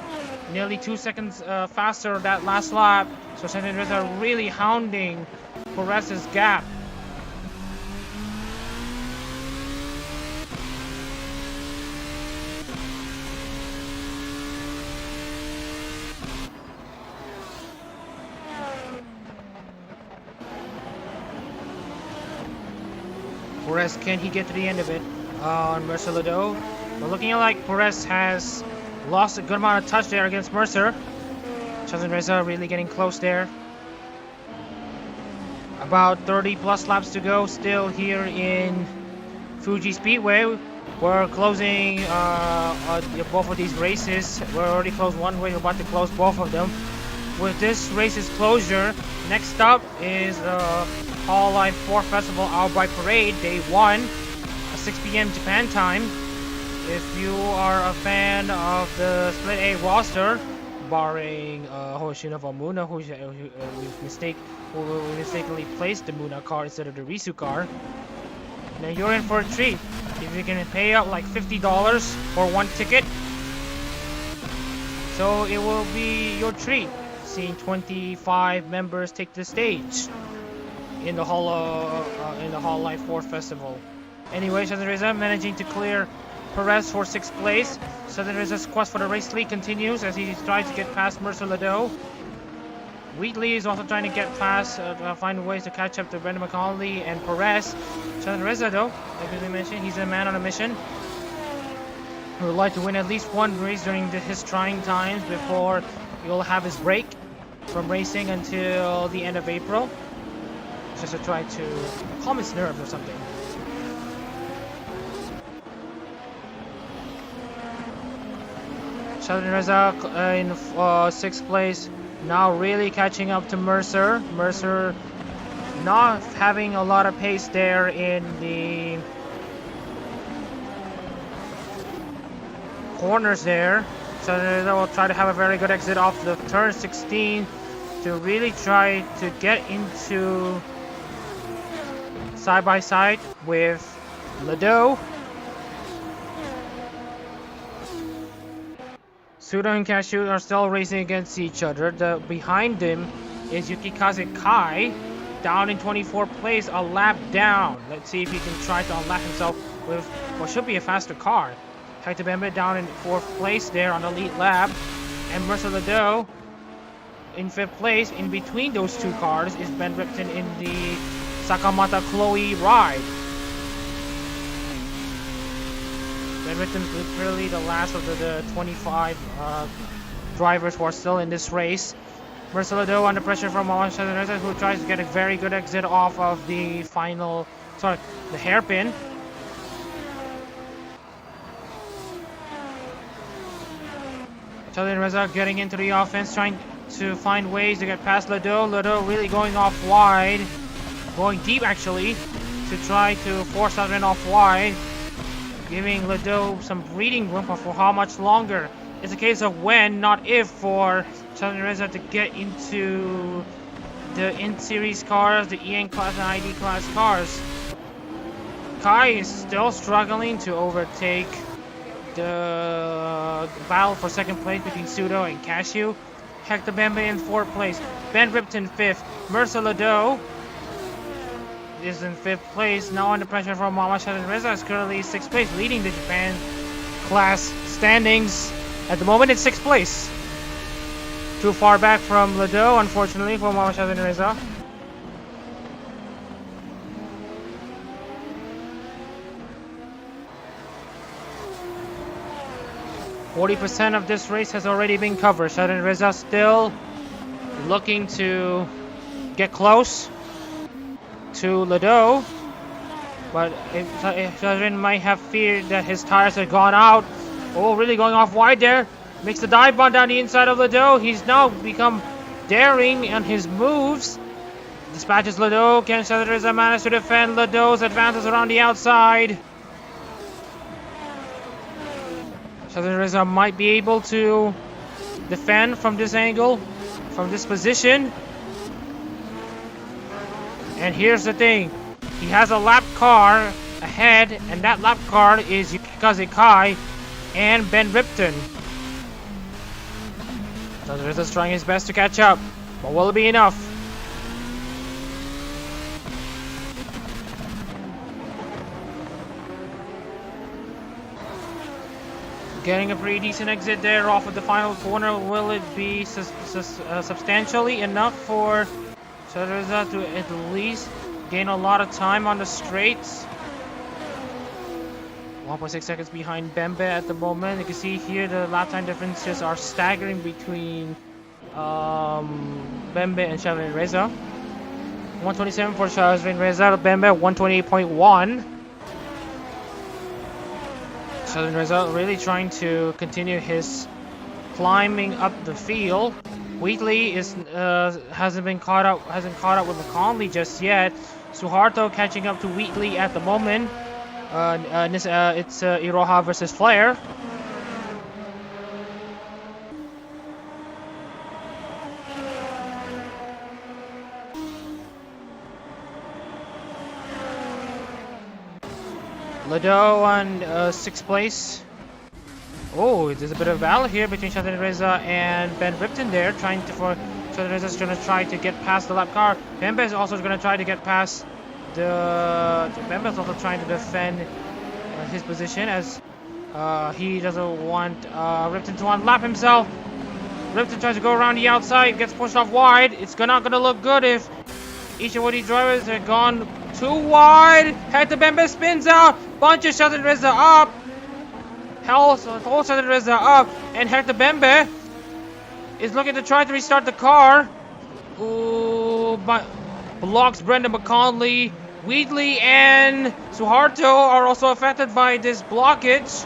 Nearly 2 seconds faster that last lap. So Shadrin Reza are really hounding Perez's gap. Perez, can he get to the end of it? On Mercer Lado. But looking like Perez has lost a good amount of touch there against Mercer. Shadrin Reza really getting close there. About 30 plus laps to go still here in Fuji Speedway. We're closing both of these races. We're already closed one race, we're about to close both of them. With this race's closure, next up is the Hololive 4 Festival Hour by Parade, Day 1. 6 p.m. Japan time. If you are a fan of the Split A roster, barring Hoshinobu Muna, who mistakenly placed the Muna car instead of the Risu car. Now you're in for a treat. If you can pay out like $50 for one ticket, so it will be your treat seeing 25 members take the stage in the Hololive 4 festival. Anyway, Southern Reza managing to clear Perez for 6th place. Southern Reza's quest for the race lead continues as he tries to get past Mercer Lado. Wheatley is also trying to get past, find ways to catch up to Brendan McCauley and Perez. Southern Reza, though, like we mentioned, he's a man on a mission who would like to win at least one race during his trying times before he'll have his break from racing until the end of April, just to try to calm his nerves or something. Southern Reza in 6th place, now really catching up to Mercer. Mercer not having a lot of pace there in the corners there. Southern Reza will try to have a very good exit off the turn 16 to really try to get into side by side with Lado. Suda and Cashew are still racing against each other. Behind them is Yukikaze Kai, down in 24th place, a lap down. Let's see if he can try to unlap himself with what should be a faster car. Hector Bembe down in 4th place there on the lead lap. And Mercer Lado in 5th place. In between those two cars is Ben Ripton in the Sakamata Chloe ride. Ben Ripton is clearly the last of the 25 drivers who are still in this race. Mercer Lado under pressure from Southern Reza, who tries to get a very good exit off of the the hairpin. Southern Reza getting into the offense, trying to find ways to get past Lado. Lado really going off wide, going deep actually, to try to force Southern off wide, giving Lado some breathing room for how much longer. It's a case of when, not if, for Southern Reza to get into the in-series cars, the EN class and ID class cars. Kai is still struggling to overtake the battle for 2nd place between Sudo and Cashew. Hector Bembe in 4th place. Ben Ripton 5th. Mercer Lado is in 5th place. Now under pressure from Mama Southern Reza is currently 6th place, leading the Japan class standings. At the moment, it's 6th place. Too far back from Lado, unfortunately, for Mama Southern Reza. %40 of this race has already been covered. Southern Reza still looking to get close to Lado, but Southern might have feared that his tires had gone out. Oh, really going off wide there. Makes the dive bomb down the inside of Lado. He's now become daring on his moves. Dispatches Lado. Can Southern Reza manage to defend Lado's advances around the outside? Southern Reza might be able to defend from this angle, from this position. And here's the thing. He has a lap car ahead, and that lap car is Yukikaze Kai and Ben Ripton. Southern Reza is trying his best to catch up, but will it be enough? Getting a pretty decent exit there off of the final corner. Will it be substantially enough for Southern Reza to at least gain a lot of time on the straights? 1.6 seconds behind Bembe at the moment. You can see here the lap time differences are staggering between Bembe and Southern Reza. 127 for Southern Reza, Bembe 128.1. Southern Reza really trying to continue his climbing up the field. Wheatley hasn't caught up with McConley just yet. Suharto catching up to Wheatley at the moment. It's Iroha versus Flair. Lado on 6th place. Oh, there's a bit of a battle here between Shaded Reza and Ben Ripton there, trying to Shaded Reza's gonna try to get past the lap car. Bembe is also gonna try to get past Bembe is also trying to defend his position as he doesn't want Ripton to unlap himself. Ripton tries to go around the outside, gets pushed off wide. It's not gonna look good if each of these drivers have gone too wide. Hector Bembe spins out, bunches Shaded Reza up. Holds Shaded Reza up, and Hector Bembe is looking to try to restart the car. Ooh, but blocks Brendan McConley. Wheatley and Suharto are also affected by this blockage.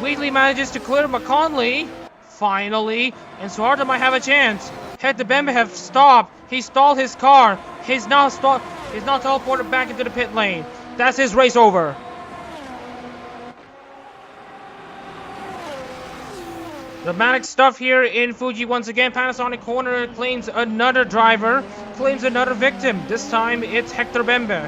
Wheatley manages to clear McConley, finally, and Suharto might have a chance. Hector Bembe have stopped. He stalled his car. He's now teleported back into the pit lane. That's his race over. Dramatic stuff here in Fuji once again. Panasonic corner claims another driver, claims another victim. This time it's Hector Bembe.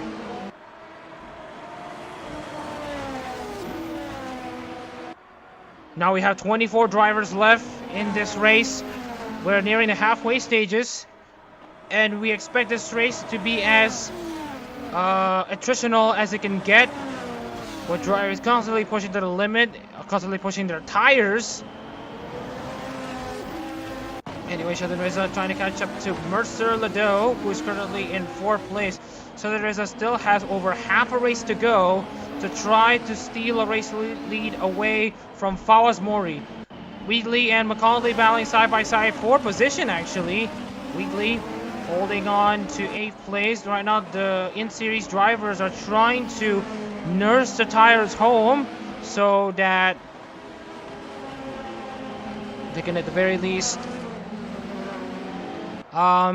Now we have 24 drivers left in this race. We're nearing the halfway stages, and we expect this race to be as attritional as it can get, with drivers constantly pushing to the limit, constantly pushing their tires. Anyway, Shaded Reza trying to catch up to Mercer Lado, who is currently in 4th place. Shaded Reza still has over half a race to go to try to steal a race lead away from Fawaz Mori. Wheatley and McConley battling side by side for position actually. Wheatley holding on to 8th place. Right now the in-series drivers are trying to nurse the tires home so that they can at the very least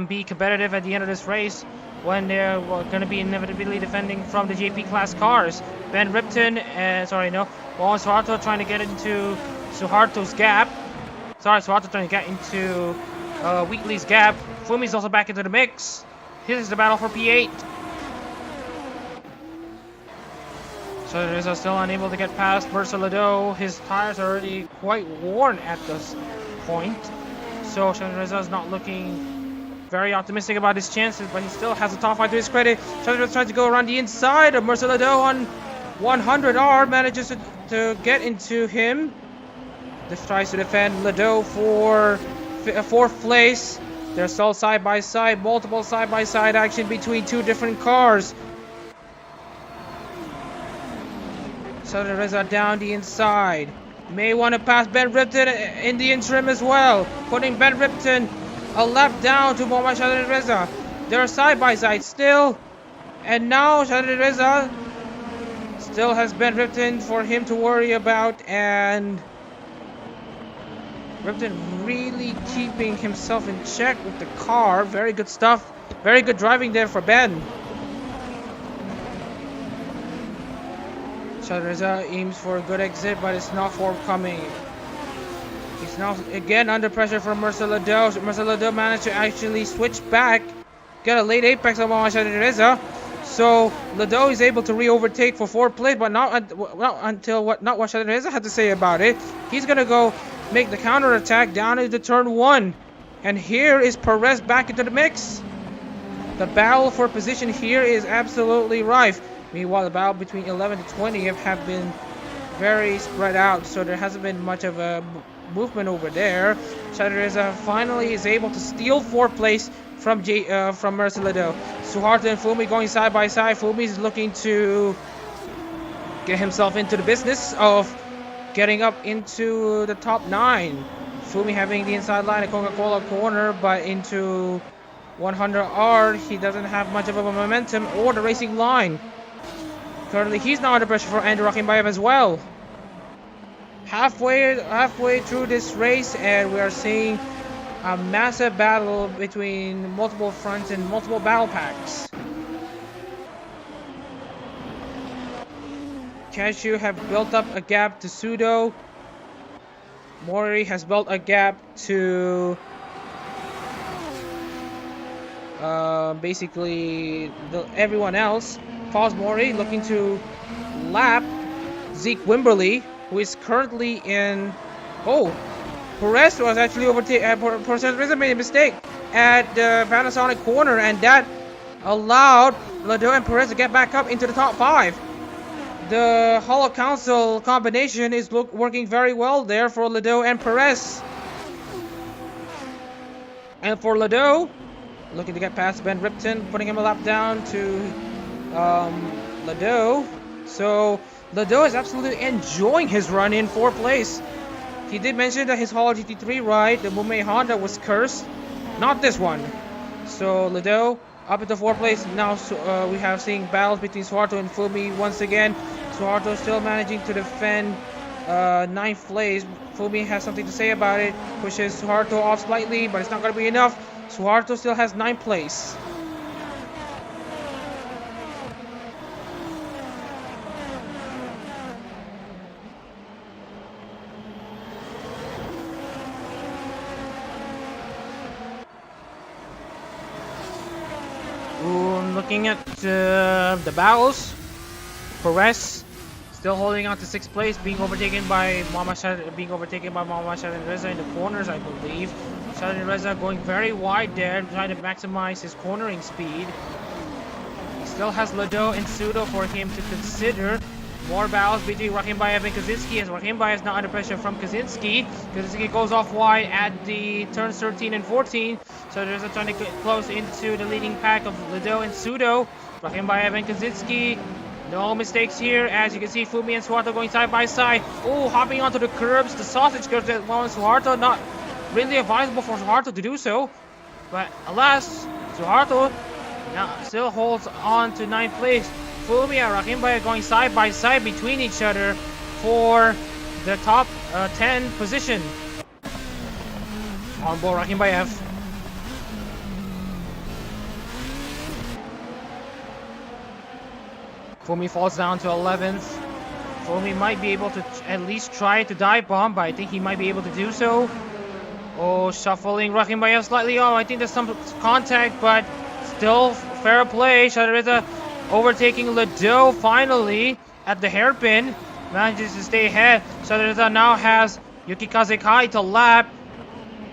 be competitive at the end of this race when they're going to be inevitably defending from the JP class cars. Ben Ripton and Suharto trying to get into Suharto's gap. Suharto trying to get into Wheatley's gap. Fumi's also back into the mix. This is the battle for P8. So Reza still unable to get past Mercer Lado. His tires are already quite worn at this point. So Reza is not looking very optimistic about his chances, but he still has a top 5 to his credit. Reza tries to go around the inside of Mercer Lado on 100R, manages to get into him. This tries to defend Lado for 4th place. They're still side by side, multiple side by side action between two different cars. Shaded Reza down the inside. May want to pass Ben Ripton in the interim as well, putting Ben Ripton a lap down to Mohammad Shaded Reza. They're side by side still, and now Shaded Reza still has Ben Ripton for him to worry about, and Ripton really keeping himself in check with the car. Very good stuff. Very good driving there for Ben. Shaded Reza aims for a good exit, but it's not forthcoming. He's now again under pressure from Mercer Lado. Mercer Lado managed to actually switch back, get a late apex on Shaded Reza. So Lado is able to re-overtake for 4th place, but not what Shaded Reza had to say about it. He's gonna go make the counter attack down into turn 1, and here is Perez back into the mix. The battle for position here is absolutely rife. Meanwhile, the battle between 11 to 20 have been very spread out, so there hasn't been much of a movement over there. Shaded Reza finally is able to steal 4th place from Mercer Lado. Suharto and Fumi going side by side. Fumi is looking to get himself into the business of getting up into the top 9. Fumi having the inside line at Coca-Cola corner, but into 100R, he doesn't have much of a momentum or the racing line. Currently, he's now under pressure for Andrew Rakhimbayev as well. Halfway through this race, and we are seeing a massive battle between multiple fronts and multiple battle packs. Cashew have built up a gap to Sudo. Mori has built a gap to basically everyone else. Fawaz Mori looking to lap Zeke Wimberly, who is currently in... Oh, Perez was actually overtaken. Perez made a mistake at the Panasonic corner, and that allowed Lado and Perez to get back up into the top 5. The Holo Council combination is working very well there for Lado and Perez. And for Lado, looking to get past Ben Ripton, putting him a lap down to Lado. So Lado is absolutely enjoying his run in 4th place. He did mention that his Holo GT3 ride, the Mumei Honda, was cursed. Not this one. So Lado up into 4th place. Now we have seeing battles between Suharto and Fumi once again. Suharto still managing to defend 9th place. Fumi has something to say about it. Pushes Suharto off slightly, but it's not going to be enough. Suharto still has 9th place. Looking at the battles, Perez still holding on to 6th place, being overtaken by Mohamed Shadin Reza in the corners, I believe. Shadin Reza going very wide there, trying to maximize his cornering speed. He still has Lado and Sudo for him to consider. More battles between Rakhimbayev and Kaczynski, as Rakhimbayev is now under pressure from Kaczynski. Kaczynski goes off wide at the turns 13 and 14. So there's a trying to get close into the leading pack of Lado and Sudo. Rakhimbayev and Kaczynski. No mistakes here, as you can see Fumi and Suharto going side by side. Oh, hopping onto the curbs, the sausage curbs at one. Suharto, not really advisable for Suharto to do so. But alas, Suharto now still holds on to 9th place. Fumi and Rakhimbayev going side by side between each other for the top 10 position. On board Rakhimbayev. Fumi falls down to 11th. Fumi might be able to at least try to dive bomb, but I think he might be able to do so. Oh, shuffling Rakhimbayev slightly off. I think there's some contact, but still fair play. Shadariza overtaking Lado finally at the hairpin. Manages to stay ahead. Shadariza now has Yukikaze Kai to lap.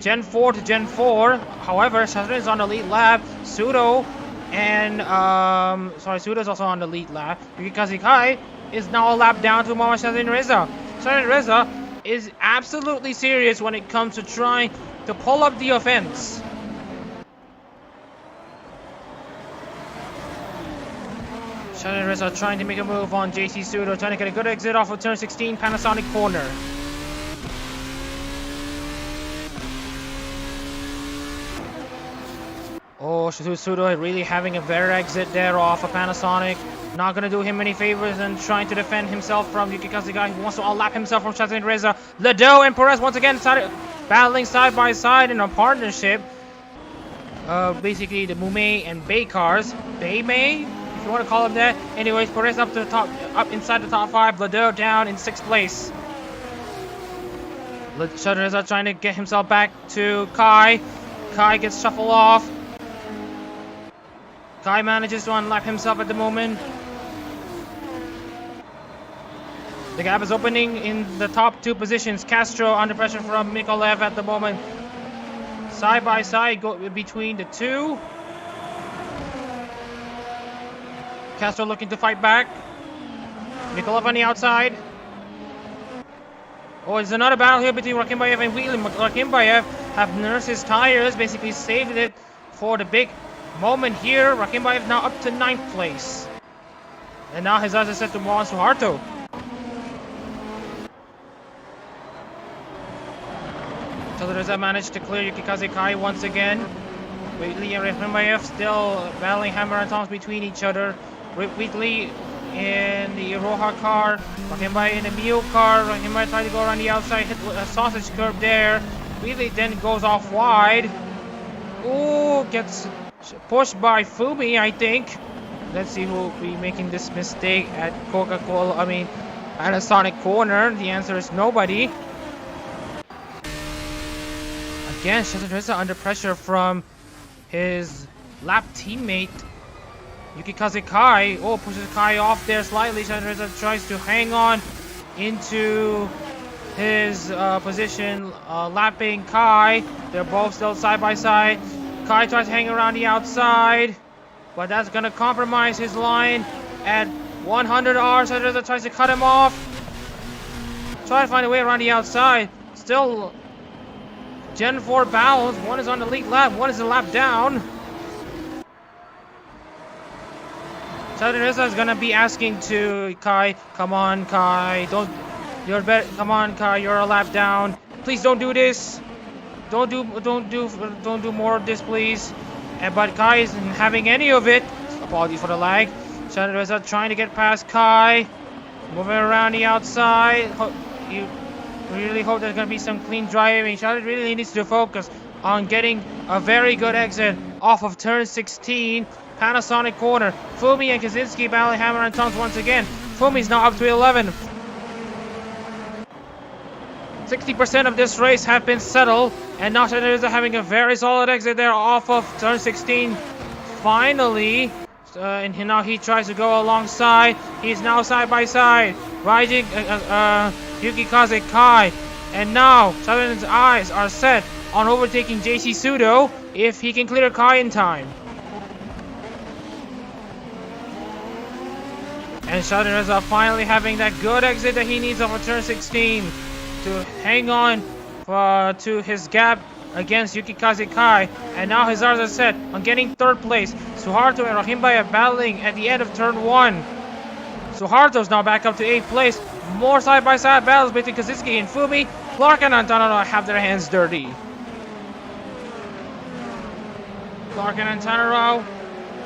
Gen 4 to Gen 4. However, Shadariza is on the lead lap. Sudo and Sudo is also on the lead lap. Yukikaze Kai is now a lap down to Mama Shadin Reza. Shadin Reza is absolutely serious when it comes to trying to pull up the offense. Shadin Reza trying to make a move on JC Sudo, trying to get a good exit off of turn 16 Panasonic corner. Oh, Sudo really having a better exit there off of Panasonic. Not going to do him any favors and trying to defend himself from Yukikaze Kai, who wants to unlap himself from Shadin Reza. Lado and Perez once again started battling side by side in a partnership. Basically the Mumei and Bay cars. Bay-May, if you want to call them that. Anyways, Perez up to the top, up inside the top 5. Lado down in 6th place. Shadin Reza trying to get himself back to Kai. Kai gets shuffled off. Kai manages to unlap himself at the moment. The gap is opening in the top 2 positions. Castro under pressure from Mikolev at the moment. Side by side go between the two. Castro looking to fight back. Mikolev on the outside. Oh, there's another battle here between Rakhimbayev and Wheelie. Rakhimbayev have nursed his tires, basically saved it for the big moment here. Rakhimbayev now up to 9th place. And now his eyes are set to Mohan Suharto. Shadariza managed to clear Yukikaze Kai once again. Wheatley and Rakhimbayev still battling hammer and tongs between each other. Wheatley in the Roha car, Rakhimbayev in the Mio car. Rakhimbayev tried to go around the outside, hit a sausage curb there. Wheatley then goes off wide. Ooh, gets pushed by Fumi, I think. Let's see who will be making this mistake at Panasonic corner. The answer is nobody. Again, Shadariza under pressure from his lap teammate Yukikaze Kai. Oh, pushes Kai off there slightly. Shadariza tries to hang on into his position, lapping Kai. They're both still side by side. Kai tries to hang around the outside, but that's gonna compromise his line at 100 R. Shadowreza tries to cut him off. Try to find a way around the outside. Still Gen 4 battles. One is on the lead lap, one is a lap down. Shadowreza is gonna be asking to Kai, come on Kai, you're better, come on Kai, you're a lap down. Please don't do this. Don't do more of this, please. But Kai isn't having any of it. Apologies for the lag. Shadowreza trying to get past Kai. Moving around the outside. You really hope there's going to be some clean driving. Shadowreza really needs to focus on getting a very good exit off of turn 16. Panasonic corner. Fumi and Kaczynski battling hammer and tongs once again. Fumi's now up to 11. 60% of this race have been settled, and now Shadowreza having a very solid exit there off of turn 16. Finally, and now he tries to go alongside. He's now side by side, riding Yukikaze Kai, and now Shadowreza's eyes are set on overtaking JC Sudo if he can clear Kai in time. And Shadowreza finally having that good exit that he needs off of turn 16. To hang on to his gap against Yukikaze Kai, and now his eyes are set on getting third place. Suharto and Rahimbayev battling at the end of turn 1. Suharto's now back up to 8th place. More side-by-side battles between Kaczynski and Fumi. Clark and Antanaro have their hands dirty. Clark and Antanaro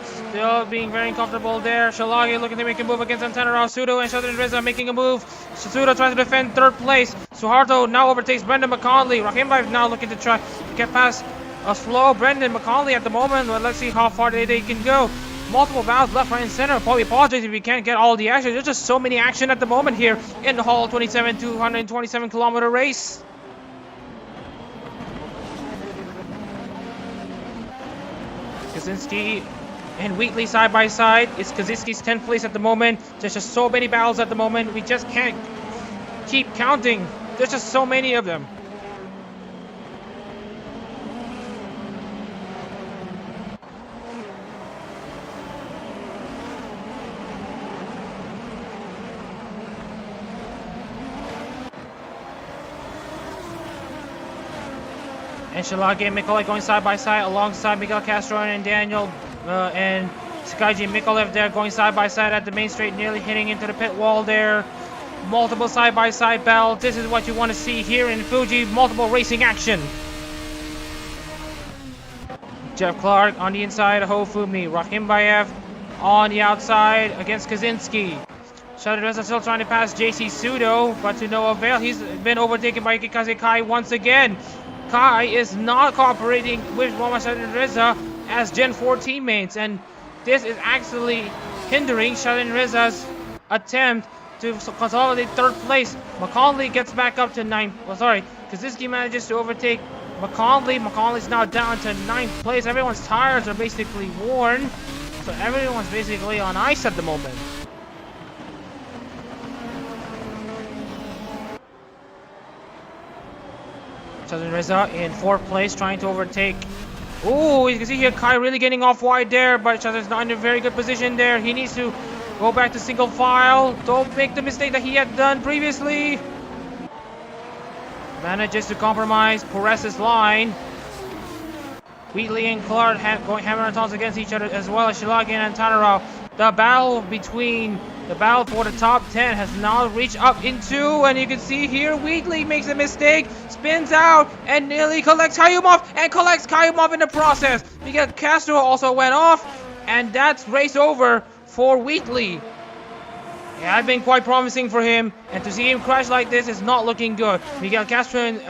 still being very comfortable there. Shalagi looking to make a move against Antanaro. Sudo and Shadowreza making a move. Sudo tries to defend third place. Suharto now overtakes Brendan McConley. Rahimbayev now looking to try to get past a slow Brendan McConley at the moment. But let's see how far they can go. Multiple battles left, right, and center. Probably apologize if we can't get all the action. There's just so many action at the moment here in the Holo 27 227 kilometer race. Kaczynski and Wheatley side by side. It's Kaczynski's 10th place at the moment. There's just so many battles at the moment. We just can't keep counting. There's just so many of them. And Shalagi and Mikolev going side by side alongside Miguel Castro and Daniel and Sakaiji Mikolev there going side by side at the main straight, nearly hitting into the pit wall there. Multiple side by side battles. This is what you want to see here in Fuji. Multiple racing action. Jeff Clark on the inside, Hofumi. Rahimbayev on the outside against Kaczynski. Shadowreza still trying to pass JC Sudo, but to no avail. He's been overtaken by Yukikaze Kai once again. Kai is not cooperating with Roma Shadowreza as Gen 4 teammates, and this is actually hindering Shadowreza's attempt to consolidate third place. McConley gets back up to 9th. Oh, sorry, Kaczynski manages to overtake McConley. McConley's now down to 9th place. Everyone's tires are basically worn, so everyone's basically on ice at the moment. Shadowreza in 4th place, trying to overtake. Oh, you can see here Kai really getting off wide there, but Shadowreza's not in a very good position there. He needs to go back to single file. Don't make the mistake that he had done previously. Manages to compromise Perez's line. Wheatley and Clark going hammer and tongs against each other, as well as Shilagi and Antanaro. The battle for the top 10 has now reached up into, and you can see here Wheatley makes a mistake, spins out, and nearly collects Kayumov, and collects Kayumov in the process, because Castro also went off, and that's race over for Wheatley. It had been quite promising for him, and to see him crash like this is not looking good. Miguel Castro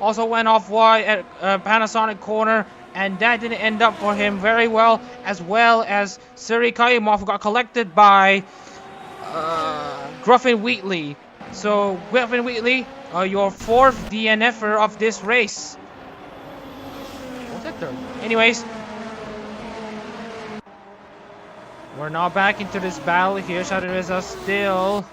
also went off wide at Panasonic corner, and that didn't end up for him very well as Siri Kayumov, who got collected by Gruffin Wheatley. So Gruffin Wheatley, your 4th DNFer of this race. What's that third? Anyways, we're now back into this battle here. Shadowreza still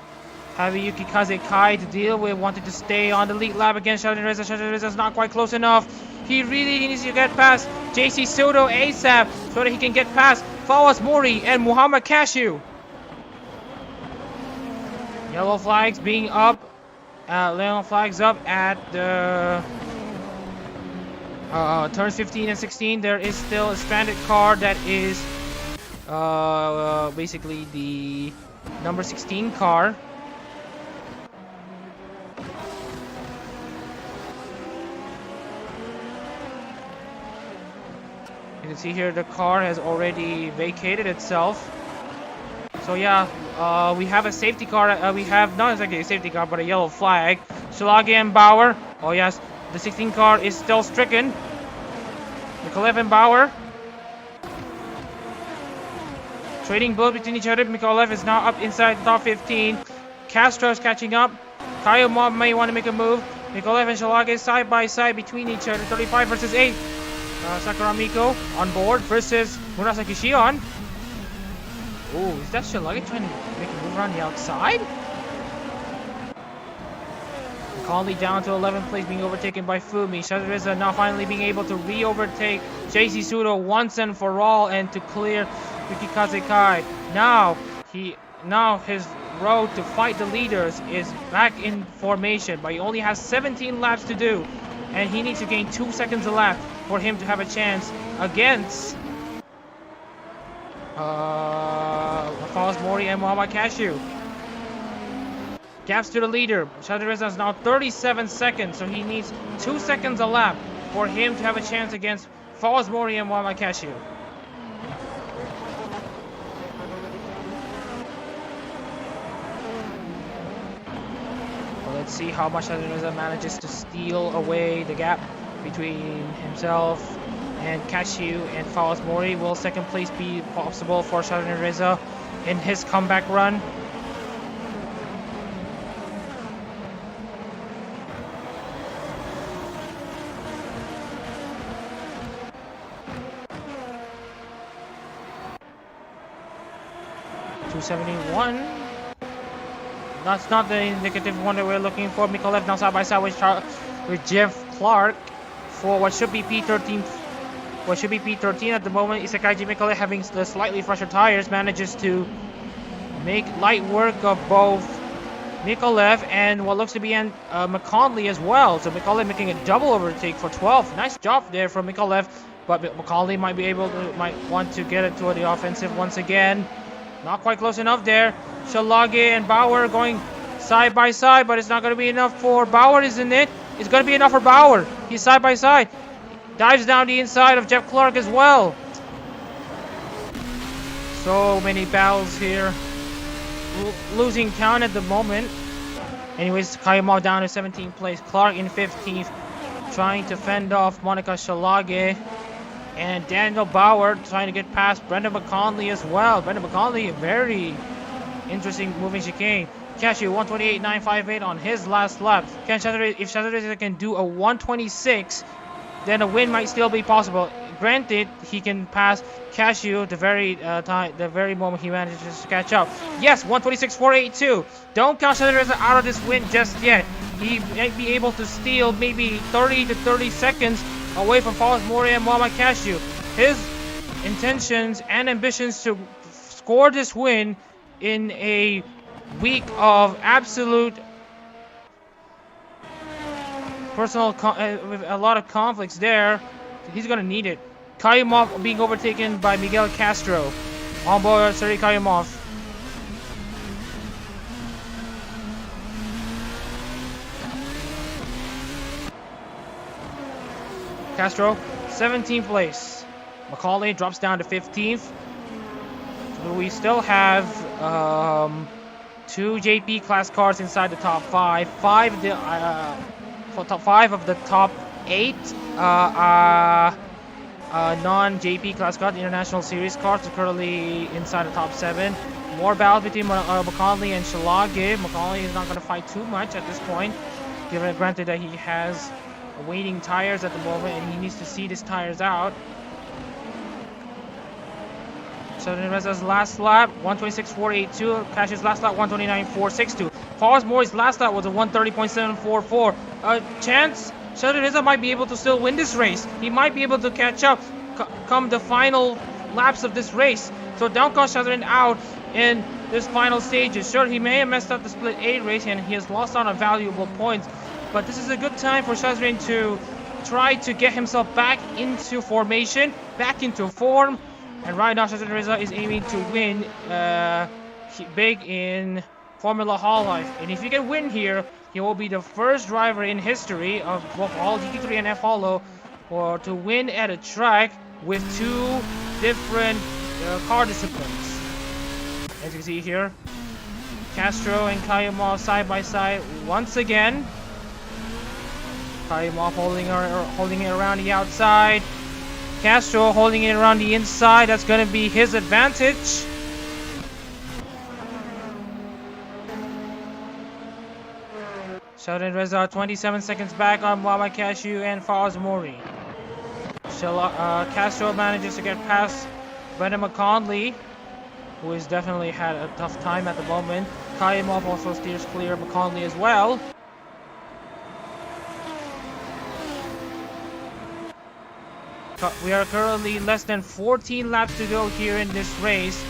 Habiyuki Kazekai to deal with, wanted to stay on the lead lap against Shadowin Reza. Shadowin Reza's not quite close enough. He really needs to get past JC Soto ASAP so that he can get past Fawaz Mori and Muhammad Cashew. Yellow flags being up. Yellow flags up at the turns 15 and 16. There is still a stranded car that is basically the number 16 car. You can see here the car has already vacated itself. So yeah, we have a safety car. We have not exactly a safety car, but a yellow flag. Shilage and Bauer. Oh yes, the 16 car is still stricken. Mikolev and Bauer trading blows between each other. Mikolev is now up inside the top 15. Castro is catching up. Kayoma may want to make a move. Mikolev and Shilage side by side between each other. 35 versus 8. Sakaramiko on board versus Murasaki Shion. Oh, is that Shilage trying to make a move around the outside? Conley down to 11th place, being overtaken by Fumi. Shadowin now finally being able to re-overtake JC Sudo once and for all and to clear Yuki Kazekai. Now his road to fight the leaders is back in formation, but he only has 17 laps to do, and he needs to gain 2 seconds a lap for him to have a chance against Fawaz Mori and Muhammad Cashew. Gaps to the leader. Shadowin is now 37 seconds, so he needs 2 seconds a lap for him to have a chance against Fawaz Mori and Muhammad Cashew. Well, let's see how much Shadowin manages to steal away the gap between himself and Cashew and Fawaz Mori. Will second place be possible for Shadowin Reza in his comeback run? .271. That's not the indicative one that we're looking for. Mikolev now side by side with Jeff Clark for what should be P13. What should be P13 at the moment. Isakaiji Mikolev, having the slightly fresher tires, manages to make light work of both Mikolev and what looks to be McConley as well. So Mikolev making a double overtake for 12th. Nice job there from Mikolev, but McConley might want to get it to the offensive once again. Not quite close enough there. Shilage and Bauer going side by side, but it's not going to be enough for Bauer, isn't it? It's going to be enough for Bauer. He's side by side. Dives down the inside of Jeff Clark as well. So many battles here. Losing count at the moment. Anyways, Kayama down to 17th place. Clark in 15th. Trying to fend off Monica Shilage. And Daniel Bauer trying to get past Brendan McConley as well. Brendan McConley, a very interesting moving chicane. Cashew 128.958 on his last lap. If Shadowin can do a 126, then a win might still be possible. Granted, he can pass Cashew at the very moment he manages to catch up. Yes, 126.482. Don't count Shadowin out of this win just yet. He might be able to steal maybe 30 to 30 seconds away from Fawaz Mori and Muhammad Cashew. His intentions and ambitions to score this win in a week of absolute personal with a lot of conflicts there, he's gonna need it. Kayumov being overtaken by Miguel Castro. On board Sergei Kayumov. Castro, 17th place. Macaulay drops down to 15th. We still have 2 JP class cars inside the top 5. 5 of the top 8 non-JP class cars, international series cars, are currently inside the top 7. More battles between McConley and Shilage. McConley is not going to fight too much at this point, given granted that he has waiting tires at the moment and he needs to see his tires out. Shadowin Reza's last lap 126.482. Cash's last lap 129.462. Fawaz Mori's last lap was a 1:30.744. A chance Shadrin Reza might be able to still win this race. He might be able to catch up come the final laps of this race. So don't call Shadrin out in this final stages. Sure, he may have messed up the split A race and he has lost out on valuable points, but this is a good time for Shadrin to try to get himself back into formation, back into form. And right now Shadrin Reza is aiming to win big in Formula Hololive. And if he can win here, he will be the first driver in history of both all GT3 and F Holo or to win at a track with two different car disciplines. As you can see here, Castro and Kayumov side by side once again. Kayumov holding it around the outside. Castro holding it around the inside. That's going to be his advantage. Shadrin Reza 27 seconds back on Muhammad Cashew and Fawaz Mori. Castro manages to get past Brendan McConley, who has definitely had a tough time at the moment. Kayumov also steers clear of McConley as well. We are currently less than 14 laps to go here in this race.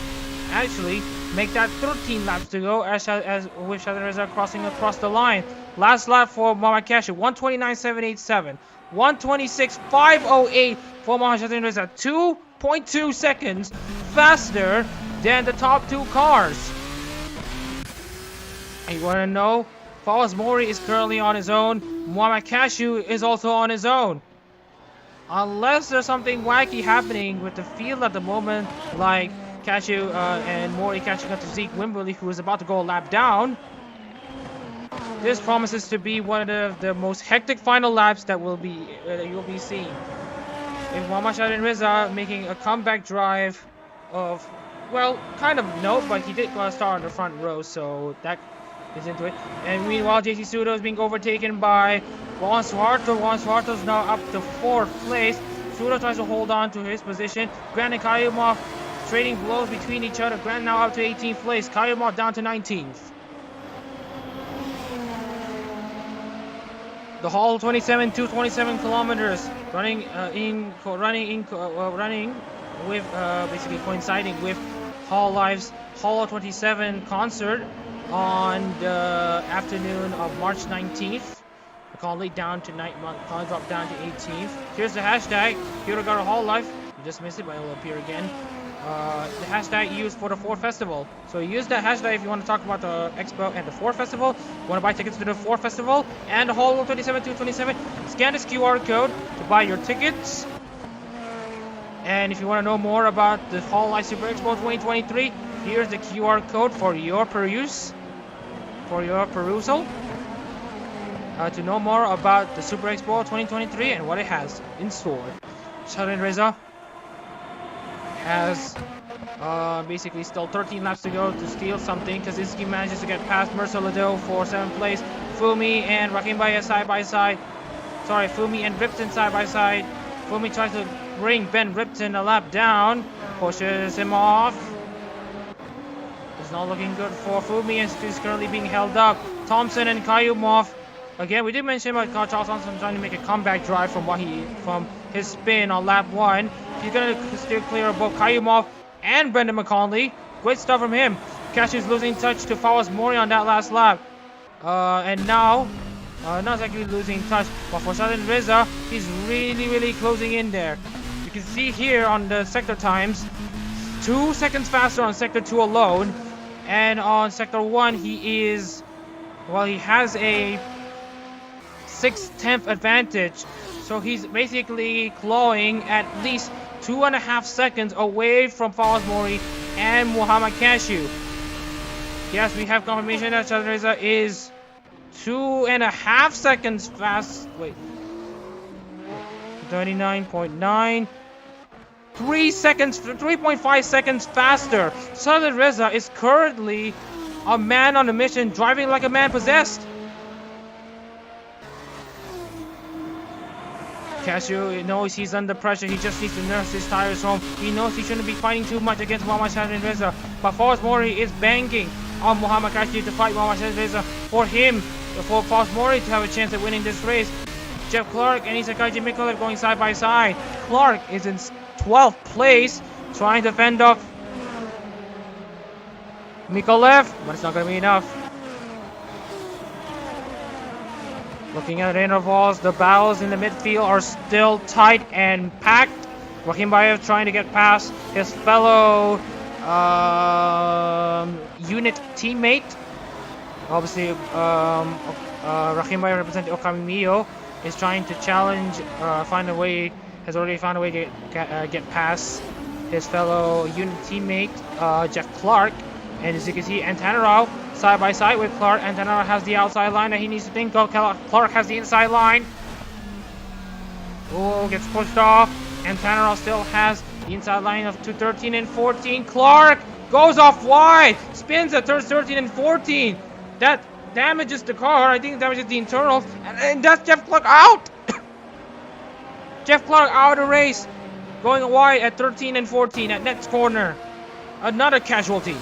Actually, make that 13 laps to go as with Shadrin Reza crossing across the line. Last lap for Muhammad Cashew, 1:29.787. 1:26.508 for Muhammad Shadrin Reza. 2.2 seconds faster than the top two cars. And you want to know? Fawaz Mori is currently on his own. Muhammad Cashew is also on his own. Unless there's something wacky happening with the field at the moment, like Cashew and Mori catching up to Zeke Wimberly, who is about to go a lap down. This promises to be one of the most hectic final laps that you'll be seeing. If Muhammad Shadrin Reza making a comeback drive of, well, kind of note, but he did start on the front row, so that is into it. And meanwhile, JC Sudo is being overtaken by Juan Suarto. Juan Suarto is now up to 4th place. Sudo tries to hold on to his position. Grant and Kayumov trading blows between each other. Grant now up to 18th place. Kayumov down to 19th. The Holo 27, 227 kilometers, running with basically coinciding with Hololive's Holo 27 concert on the afternoon of March 19th. McConley down to McConley dropped down to 18th. Here's the hashtag. Here we got a Hololive. You just missed it, but it will appear again. The hashtag used for the Ford Festival. So use that hashtag if you want to talk about the Expo and the Ford Festival. You want to buy tickets to the Ford Festival and the Holo 27 227. Scan this QR code to buy your tickets. And if you want to know more about the Hololive Super Expo 2023, here's the QR code for your perusal. To know more about the Super Expo 2023 and what it has in store. Shadrin Reza has basically still 13 laps to go to steal something. Kaczynski manages to get past Mercer Lado for 7th place. Fumi and Rakim Baya side by side. Sorry, Fumi and Ripton side by side. Fumi tries to bring Ben Ripton a lap down. Pushes him off. It's not looking good for Fumi and he's currently being held up. Thompson and Kayumov. Again, we did mention about Charles Thompson trying to make a comeback drive from his spin on lap 1. He's going to steer clear of both Kayumov and Brendan McConley. Great stuff from him. Cashew's losing touch to Fawaz Mori on that last lap. And now, not exactly losing touch, but for Shadrin Reza, he's really closing in there. You can see here on the sector times, 2 seconds faster on sector 2 alone. And on sector 1, he has a 6/10 advantage. So he's basically clawing at least 2.5 seconds away from Fawaz Mori and Muhammad Cashew. Yes, we have confirmation that Shadrin Reza is 2.5 seconds fast. Wait. 39.9. 3.5 seconds faster. Shadrin Reza is currently a man on a mission, driving like a man possessed. Cashew knows he's under pressure. He just needs to nurse his tires home. He knows he shouldn't be fighting too much against Muhammad Shadrin Reza. But Fawaz Mori is banging on Muhammad Cashew to fight Muhammad Shadrin Reza. for him, for Fawaz Mori to have a chance at winning this race. Jeff Clark and Isakaji Mikolev going side by side. Clark is in 12th place, trying to fend off Mikolev, but it's not going to be enough. Looking at intervals, the battles in the midfield are still tight and packed. Rakhimbayev trying to get past his fellow unit teammate. Obviously, Rakhimbayev representing Okami is trying to challenge, has already found a way to get past his fellow unit teammate, Jeff Clark. And as you can see, Antanarov side by side with Clark. Antanarov has the outside line that he needs to think of. Clark has the inside line. Oh, gets pushed off. Antanarov still has the inside line of 213 and 14. Clark goes off wide, spins at turns 13 and 14. That damages the car. I think it damages the internals, and that's Jeff Clark out. Jeff Clark out of the race, going wide at 13 and 14 at next corner. Another casualty.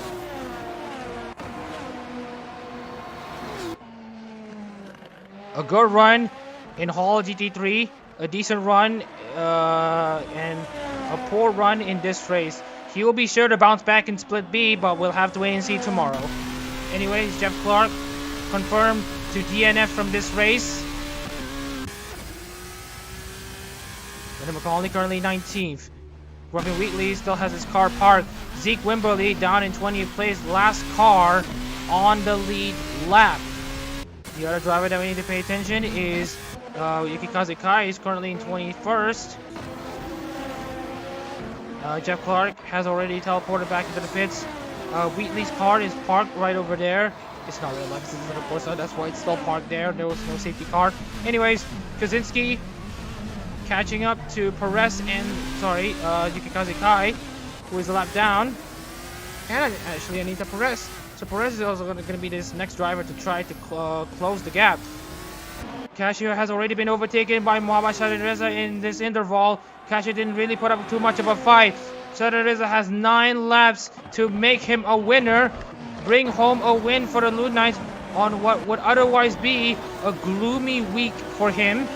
A good run in Holo GT3, a decent run and a poor run in this race. He will be sure to bounce back in Split B, but we'll have to wait and see tomorrow. Anyways, Jeff Clark confirmed to DNF from this race. Brendan McCauley currently 19th. Griffin Wheatley still has his car parked. Zeke Wimberly down in 20th place, last car on the lead lap. The other driver that we need to pay attention is Yukikaze Kai. He's currently in 21st. Jeff Clark has already teleported back into the pits. Wheatley's car is parked right over there. It's not real life, this is a Corsa, that's why it's still parked there. There was no safety car. Anyways, Kaczynski catching up to Perez and, Yukikaze Kai, who is a lap down. And actually Anita Perez. So Perez is also going to be this next driver to try to close the gap. Casio has already been overtaken by Muhammad Shahid Reza in this interval. Casio didn't really put up too much of a fight. Shahid Reza has 9 laps to make him a winner, bring home a win for the Loon Knights on what would otherwise be a gloomy week for him.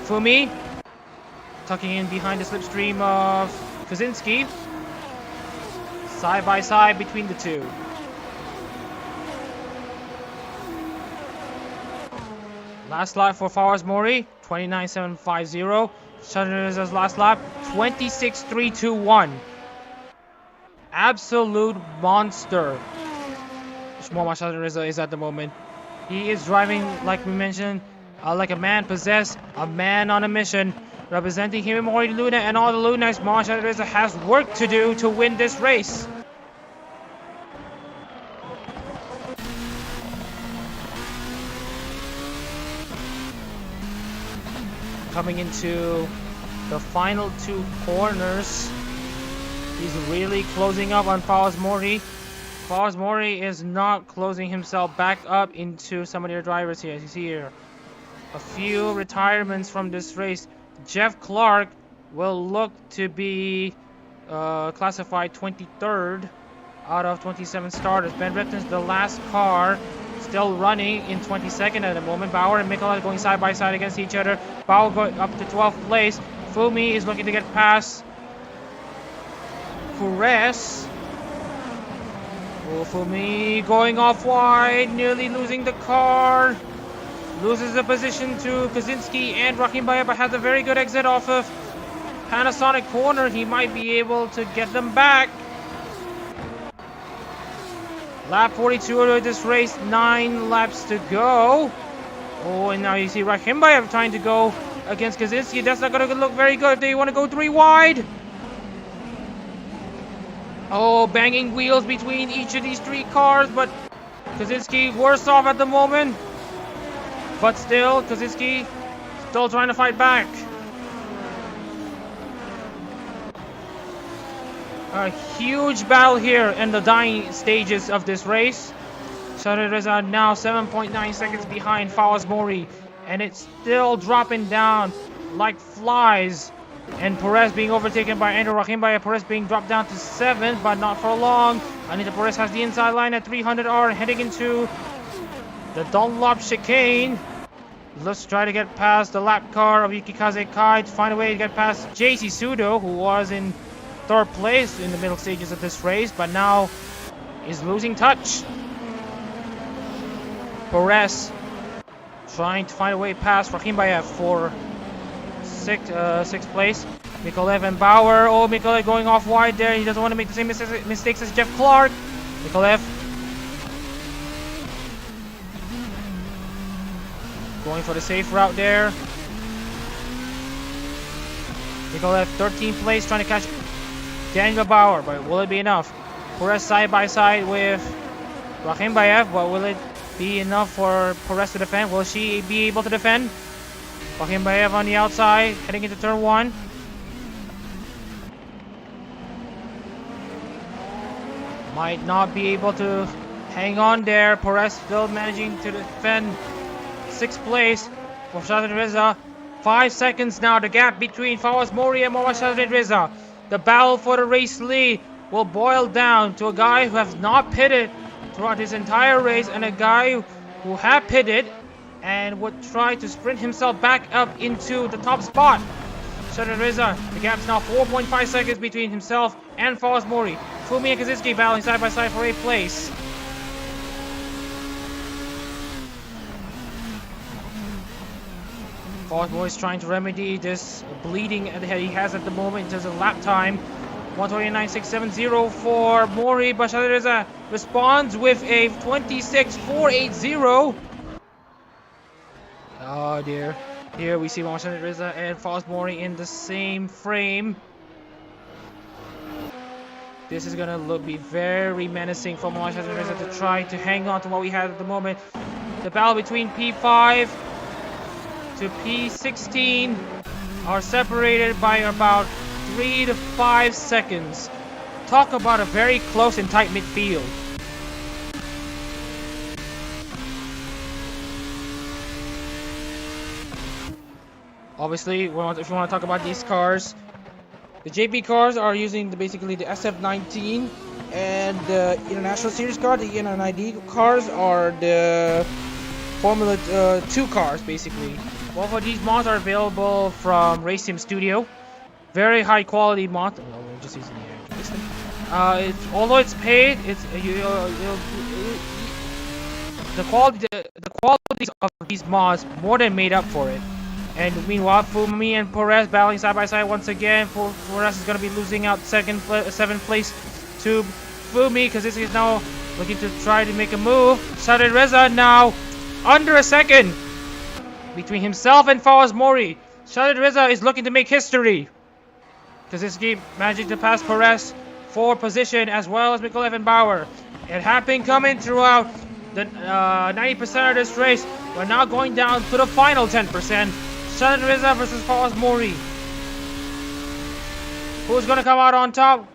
Fumi tucking in behind the slipstream of Kaczynski. Side by side between the two. Last lap for Fawaz Mori, 29.750. Shadreza's last lap, 26.321. Absolute monster. Muhammad Shadreza is at the moment. He is driving, like we mentioned, like a man possessed, a man on a mission. Representing Himimori Luna and all the Lunas, Muhammad Shadreza has work to do to win this race. Coming into the final 2 corners, he's really closing up on Fawaz Mori. Fawaz Mori is not closing himself back up into some of their drivers here. As you see here, a few retirements from this race. Jeff Clark will look to be classified 23rd out of 27 starters. Ben Ripton's the last car, still running in 22nd at the moment. Bauer and Mikola going side by side against each other. Bauer going up to 12th place. Fumi is looking to get past Perez. Fumi going off wide, nearly losing the car. Loses the position to Kaczynski and Rakhimbayev, but has a very good exit off of Panasonic corner. He might be able to get them back. Lap 42 of this race, 9 laps to go. Oh, and now you see Rakhimbayev trying to go against Kaczynski. That's not going to look very good. They want to go 3 wide. Oh, banging wheels between each of these 3 cars, but Kaczynski worse off at the moment. But still, Kaczynski still trying to fight back. A huge battle here in the dying stages of this race. Shahid Reza now 7.9 seconds behind Fawaz Mori, and it's still dropping down like flies And Perez being overtaken by Andrew Rakhimbayev. Perez being dropped down to 7th, but not for long. Anita Perez has the inside line at 300R, heading into the Dunlop chicane. Let's try to get past the lap car of Yukikaze Kai to find a way to get past JC Sudo, who was in 3rd place in the middle stages of this race, but now is losing touch. Perez trying to find a way past Rakhimbayev for 6th place. Mikolev and Bauer. Oh, Mikolev going off wide there. He doesn't want to make the same mistakes as Jeff Clark. Mikolev going for the safe route there. Mikolev 13th place, trying to catch Daniel Bauer, but will it be enough? Perez side by side with Rakhimbayev, but will it be enough for Perez to defend? Will she be able to defend? Rakhimbayev on the outside, heading into turn 1. Might not be able to hang on there. Perez still managing to defend 6th place for Shadrin Reza. 5 seconds now, the gap between Fawaz Mori and Mohammad Shadrin Reza. The battle for the race lead will boil down to a guy who has not pitted throughout his entire race and a guy who had pitted and would try to sprint himself back up into the top spot. Shadrin Reza, the gap's now 4.5 seconds between himself and Fawaz Mori. Fumi and Kaczynski battling side by side for 8th place. Fawaz Mori is trying to remedy this bleeding that he has at the moment in terms of lap time. 129.670 for Mori, but Shadrin Reza responds with a 26.480. Oh dear. Here we see Shadrin Reza and Fawaz Mori in the same frame. This is gonna be very menacing for Shadrin Reza to try to hang on to what we have at the moment. The battle between P5 to P16 are separated by about 3 to 5 seconds. Talk about a very close and tight midfield. Obviously, if you want to talk about these cars, the JP cars are using basically the SF19, and the International Series car, the ENID cars, are the Formula 2 cars, basically. Both of these mods are available from Race Sim Studio. Very high quality mod. Oh, we're just using the air system. Although it's paid, the qualities of these mods more than made up for it. And meanwhile, Fumi and Perez battling side by side once again. Perez is going to be losing out 7th place to Fumi, because this is now looking to try to make a move. Shadrin Reza now under a second between himself and Fawaz Mori. Shadrin Reza is looking to make history, because this game managing to pass Perez for position as well as Mikolev and Bauer. It had been coming throughout the 90% of this race. We're now going down to the final 10%. Shadrin Reza versus Fawaz Mori. Who's going to come out on top?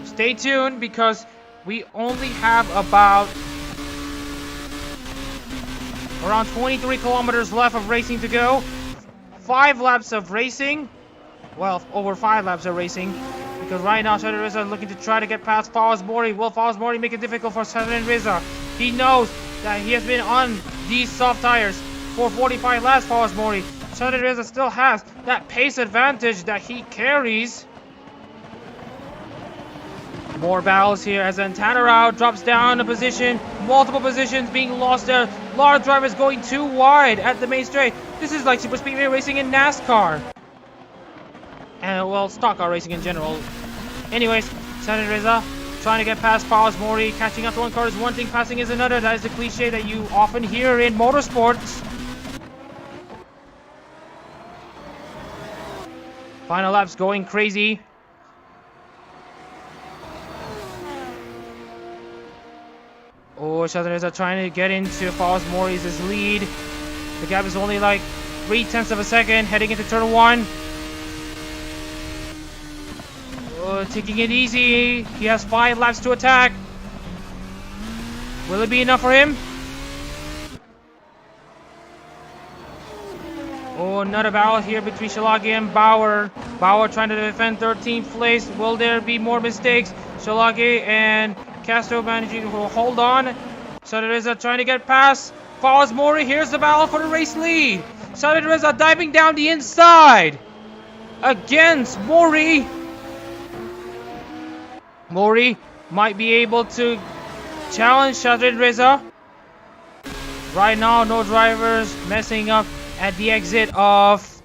Stay tuned, because we only have about around 23 kilometers left of racing to go. 5 laps of racing. Well, over 5 laps of racing. Because right now Shadrin Reza is looking to try to get past Fawaz Mori. Will Fawaz Mori make it difficult for Shadrin Reza? He knows that he has been on these soft tires for 45 laps, Fawaz Mori. Shadrin Reza still has that pace advantage that he carries. More battles here as Antanarao drops down a position. Multiple positions being lost there. Large drivers going too wide at the main straight. This is like super speedway racing in NASCAR. And well, stock car racing in general. Anyways, Shadrin Reza trying to get past Fawaz Mori. Catching up to one car is one thing, passing is another. That is the cliche that you often hear in motorsports. Final laps going crazy. Oh, Shadrin Reza trying to get into Fawaz Mori's lead. The gap is only like 0.3 of a second, heading into turn 1. Oh, taking it easy. He has 5 laps to attack. Will it be enough for him? Oh, another battle here between Shalagi and Bauer. Bauer trying to defend 13th place. Will there be more mistakes? Shalagi and Castro managing to hold on. Sadareza trying to get past. Follows Mori. Here's the battle for the race lead. Sadareza diving down the inside against Mori. Mori might be able to challenge Sadareza. Right now, no drivers messing up at the exit of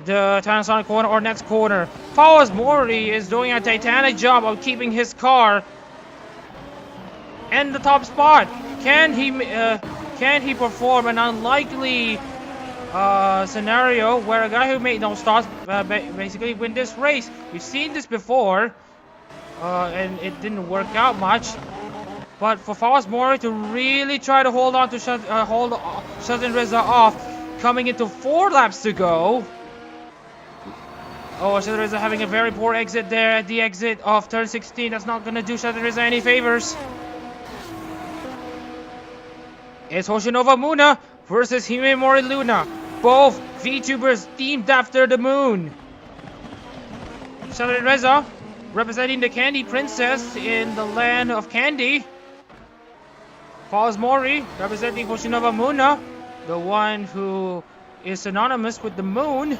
the Panasonic corner or next corner. Follows Mori is doing a titanic job of keeping his car in the top spot. Can he perform an unlikely scenario where a guy who made no stops basically win this race? We've seen this before, and it didn't work out much. But for Fawaz Mori to really try to hold on to Shazin Reza off, coming into 4 laps to go. Oh, Shazin Reza having a very poor exit there at the exit of turn 16. That's not going to do Shazin Reza any favors. It's Hoshinova Muna versus Himemori Luna. Both VTubers themed after the moon. Shazin Reza representing the Candy Princess in the land of candy. Fawaz Mori representing Hoshinova Muna, the one who is synonymous with the moon.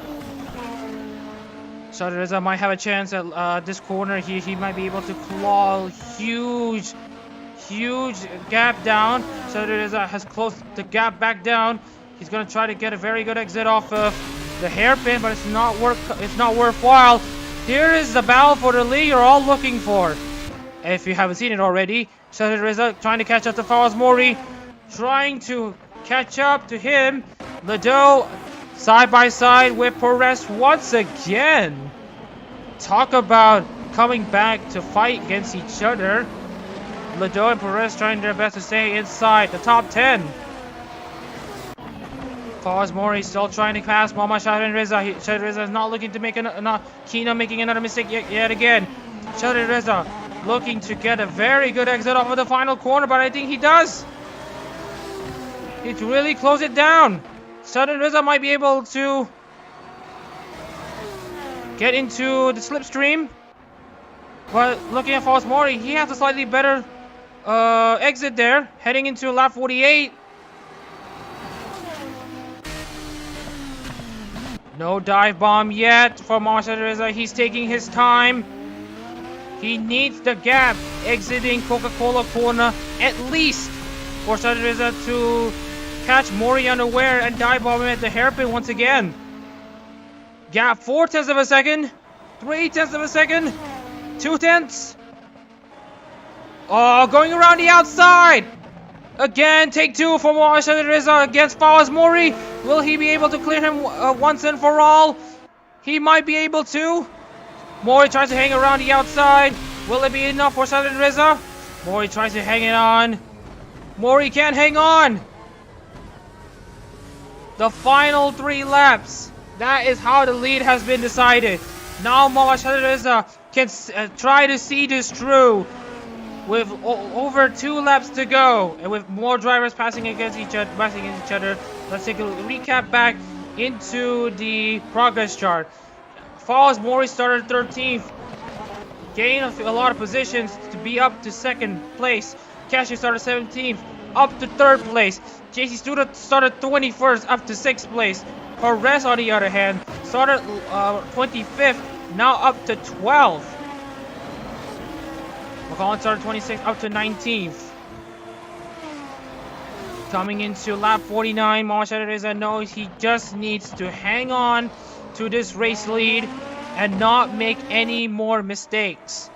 Sadareza might have a chance at this corner. He might be able to claw huge gap down. Sadareza has closed the gap back down. He's gonna try to get a very good exit off of the hairpin, but it's not worthwhile. Here is the battle for the lead you're all looking for. If you haven't seen it already, Sadareza trying to catch up to Fawaz Mori, trying to catch up to him. Lado side by side with Perez once again. Talk about coming back to fight against each other. Lado and Perez trying their best to stay inside the top 10. Fawaz Mori still trying to pass Mama Sadareza. Sadareza is not looking to make not keen on making another mistake yet again. Sadareza looking to get a very good exit off of the final corner, but I think he does. He really close it down. Sadareza might be able to get into the slipstream, but looking at Fawaz Mori, he has a slightly better exit there, heading into lap 48. No dive bomb yet for Sadareza. He's taking his time. He needs the gap exiting Coca-Cola corner at least for Sadareza to catch Mori unaware and dive bomb him at the hairpin once again. Gap 0.4 of a second, 0.3 of a second, 0.2. Oh, going around the outside. Again, take 2 for Sadareza against Fawaz Mori. Will he be able to clear him once and for all? He might be able to. Mori tries to hang around the outside. Will it be enough for Sadareza? Mori tries to hang it on. Mori can't hang on. The final 3 laps. That is how the lead has been decided. Now Sadareza can try to see this through. With over 2 laps to go, and with more drivers passing against each other, let's take a recap back into the progress chart. Fawaz Mori started 13th, gained a lot of positions to be up to 2nd place. Kashi started 17th, up to 3rd place. JC Studa started 21st, up to 6th place. Perez, on the other hand, started 25th, now up to 12th. McCollum started 26th, up to 19th. Coming into lap 49, Sadareza knows he just needs to hang on to this race lead and not make any more mistakes.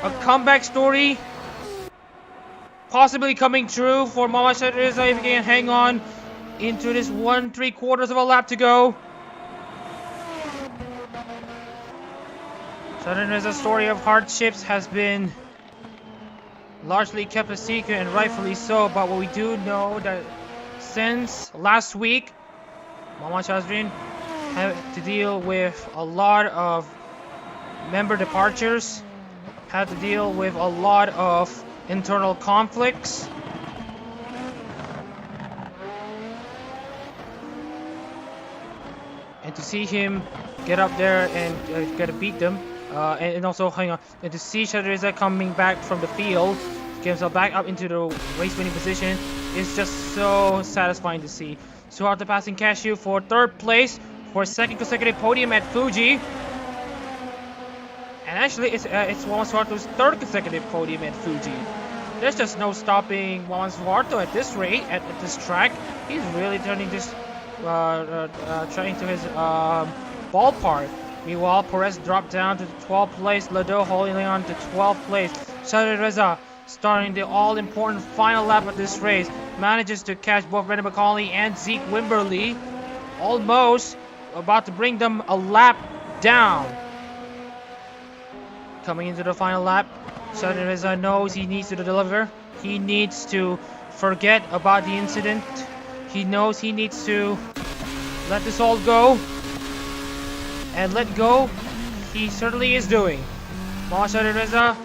A comeback story possibly coming true for Sadareza if he can hang on into this 1.75 of a lap to go. Sadareza's story of hardships has been largely kept a secret, and rightfully so, but what we do know that since last week, Mama Shazrin had to deal with a lot of member departures, had to deal with a lot of internal conflicts. and to see him get up there and get to beat them, and also hang on, and to see Shadowreza coming back from the field, get himself back up into the race winning position, is just so satisfying to see. Suharto passing Cashew for 3rd place for a 2nd consecutive podium at Fuji. And actually, it's Wawan Suharto's 3rd consecutive podium at Fuji. There's just no stopping Wawan Suharto at this rate, at this track. He's really turning this trying to his ballpark. Meanwhile, Perez dropped down to 12th place. Lado holding on to 12th place. Shadowreza, starting the all-important final lap of this race, manages to catch both Brendan McCauley and Zeke Wimberly, almost about to bring them a lap down. Coming into the final lap, Shadowreza knows he needs to deliver. He needs to forget about the incident. He knows he needs to let this all go. And let go, he certainly is doing. Shadowreza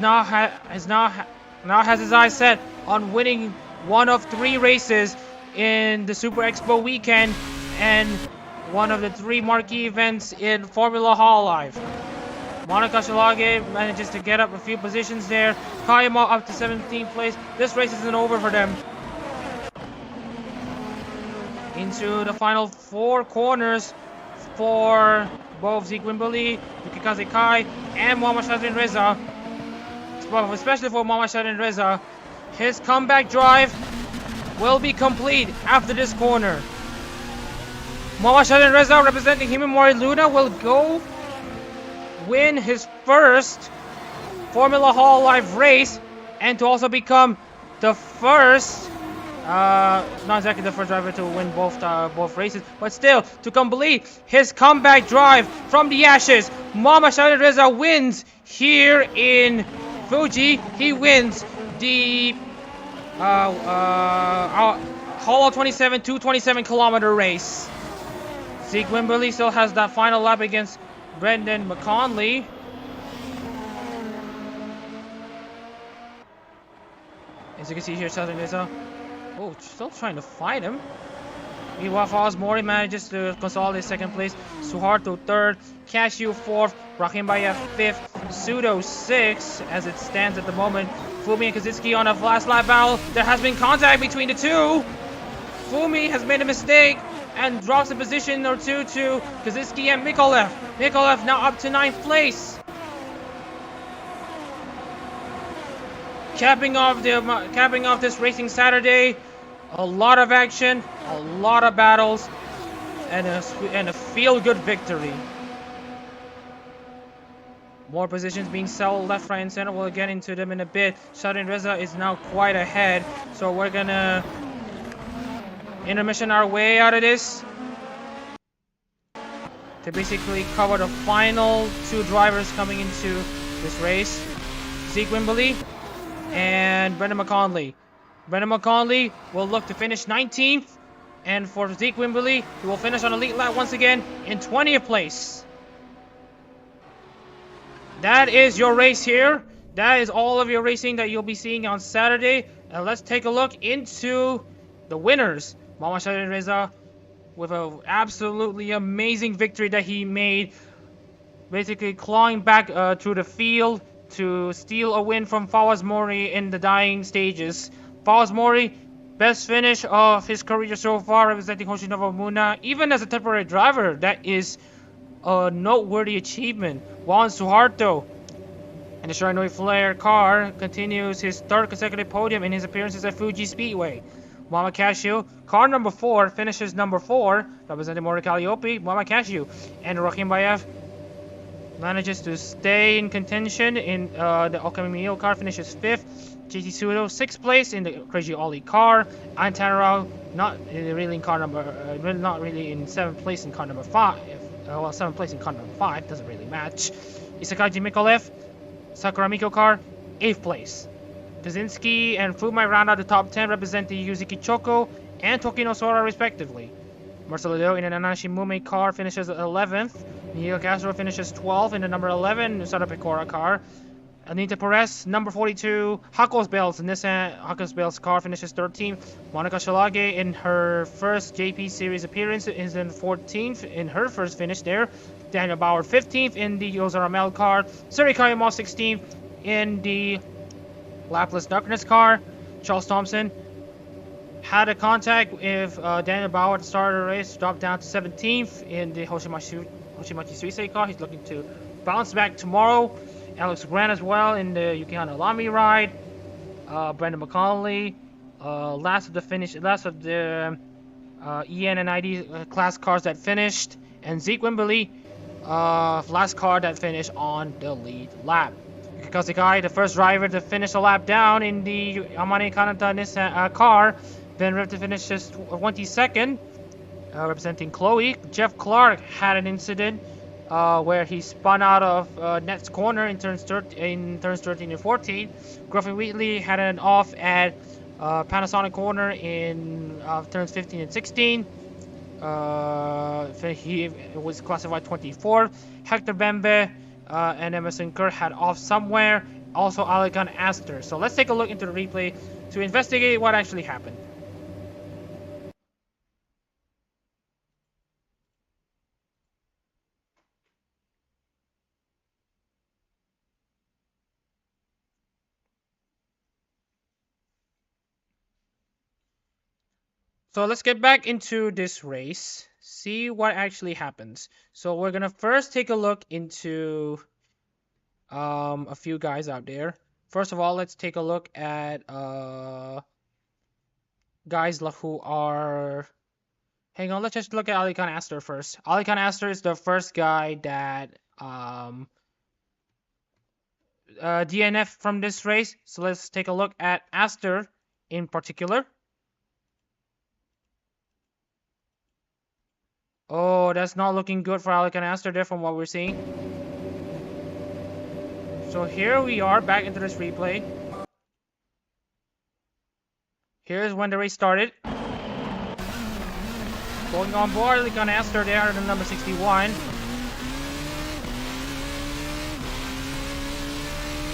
now has his eyes set on winning one of 3 races in the Super Expo weekend and one of the 3 marquee events in Formula Hololive. Monica Shalage manages to get up a few positions there. Kayama up to 17th place. This race isn't over for them. Into the final 4 corners for both Zeke Wimberly, Yukikaze Kai, and Muhammad Shadowreza. Especially for Muhammad Shadowreza, his comeback drive will be complete after this corner. Muhammad Shadowreza, representing Himemori Luna, will go win his first Formula Hololive race, and to also become the first, not exactly the first driver to win both races, but still to complete his comeback drive from the ashes. Muhammad Shadowreza wins here in Fuji. He wins the Holo 27 227 kilometer race. Zeke Wimberly still has that final lap against Brendan McConley. As you can see here, Shadowreza, still trying to fight him. Meanwhile, Mori manages to consolidate 2nd place. Suharto 3rd, Cashew 4th, Rahimbayev 5th, Pseudo 6th as it stands at the moment. Fumi and Kazuki on a last lap battle. There has been contact between the two. Fumi has made a mistake and drops a position or 2 to Kazuki and Mikolev. Mikolev now up to 9th place. Capping off this racing Saturday, a lot of action, a lot of battles, and a feel-good victory. More positions being sold left, right, and center. We'll get into them in a bit. Shadowreza is now quite ahead, so we're gonna intermission our way out of this to basically cover the final 2 drivers coming into this race: Zeke Wimberly and Brendan McConley. Brendan McConley will look to finish 19th, and for Zeke Wimberly, he will finish on elite lap once again in 20th place. That is your race here. That is all of your racing that you'll be seeing on Saturday. And let's take a look into the winners. Muhammad Shadowreza with an absolutely amazing victory that he made, basically clawing back through the field to steal a win from Fawaz Mori in the dying stages. Fawaz Mori, best finish of his career so far, representing Hoshinova Muna. Even as a temporary driver, that is a noteworthy achievement. Juan Suharto and the Shiranui Flair car continues his 3rd consecutive podium in his appearances at Fuji Speedway. Muhammad Cashew, car number 4, finishes number 4, representing Mori Calliope. Muhammad Cashew and Rahim Bayev manages to stay in contention in the Okami Mio car, finishes 5th. JT Sudo 6th place in the Crazy Ollie car. Antanaro not really in 7th place in car number 5. 7th place in car number 5 doesn't really match. Isakaji Mikolev, Sakura Miko car, 8th place. Kaczynski and Fumai round out the top 10, representing Yuzuki Choko and Tokino Sora respectively. Marcelo Do in an Ananashi Mume car finishes 11th. Nio Castro finishes 12th in the number 11 Nusada Pecora car. Anita Perez, number 42, Hackelsbell's Nissan Hackelsbell's car finishes 13th. Monica Shalage in her first JP Series appearance is in 14th in her first finish there. Daniel Bauer 15th in the Yosa Ramel car. Suri Kayama 16th in the Lapless Darkness car. Charles Thompson had a contact with Daniel Bauer at the start of the race, dropped down to 17th in the Hoshimachi Suisei car. He's looking to bounce back tomorrow. Alex Grant as well in the Yukihana Lamy ride. Brendan McConnelly, last of the EN and ID class cars that finished, and Zeke Wimberly, last car that finished on the lead lap. Yuki Kazukai, the first driver to finish a lap down in the Yamane Kanata Nissan car, then to finish just 22nd, representing Chloe. Jeff Clark had an incident where he spun out of Net's corner in turns 13 and 14. Gruffin Wheatley had an off at Panasonic corner in turns 15 and 16. He was classified 24th. Hector Bembe and Emerson Kerr had off somewhere. Also Alekan Astor. So let's take a look into the replay to investigate what actually happened. So let's get back into this race, see what actually happens. So we're gonna first take a look into a few guys out there. First of all, let's take a look at guys who are... Hang on, let's just look at Alikan Astor first. Alikan Astor is the first guy that DNF from this race. So let's take a look at Astor in particular. Oh, that's not looking good for Alikan Astor there from what we're seeing. So here we are back into this replay. Here's when the race started. Going on board, Alikan Astor there at the number 61.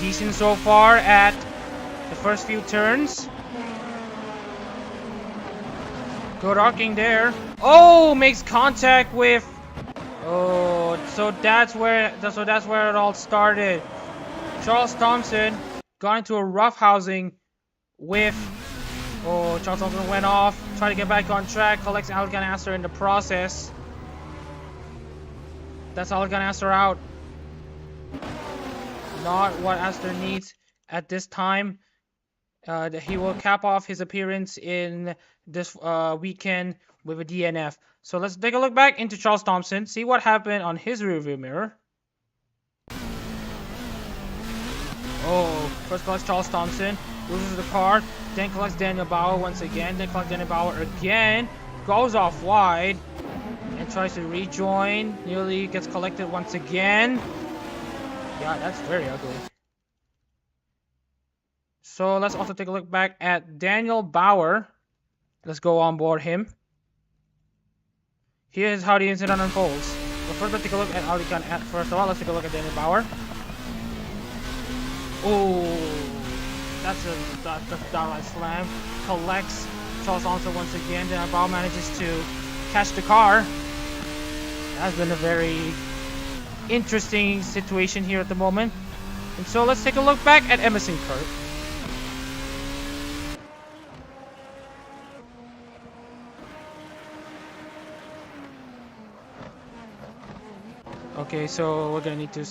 Decent so far at the first few turns. Good arcing there. Oh, makes contact with... Oh, so that's where it all started. Charles Thompson got into a roughhousing with... Oh, Charles Thompson went off, tried to get back on track, collects Alikan Astor in the process. That's Alikan Astor out. Not what Astor needs at this time. He will cap off his appearance in this weekend with a DNF. So let's take a look back into Charles Thompson, see what happened on his rearview mirror. Oh, first collects Charles Thompson, loses the car, then collects Daniel Bauer once again, then collects Daniel Bauer again, goes off wide, and tries to rejoin, nearly gets collected once again. Yeah, that's very ugly. So let's also take a look back at Daniel Bauer. Let's go on board him. Here's how the incident unfolds. But first, let's take a look at Alikan. First of all, let's take a look at Daniel Bauer. Oh, that's a downright slam. Collects Charles Thompson once again. Daniel Bauer manages to catch the car. That's been a very interesting situation here at the moment. And so let's take a look back at Emerson Kurt. Okay, so we're gonna need to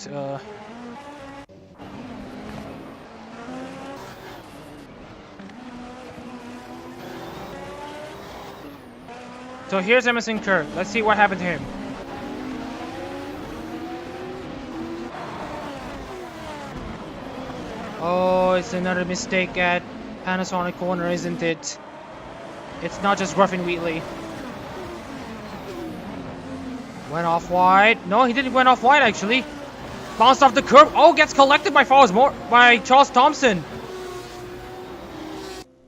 So here's Emerson Kirk. Let's see what happened to him. Oh, it's another mistake at Panasonic corner, isn't it? It's not just Gruffin Wheatley. Went off wide. No, he didn't went off wide actually. Bounced off the curb. Oh, gets collected by Charles Thompson.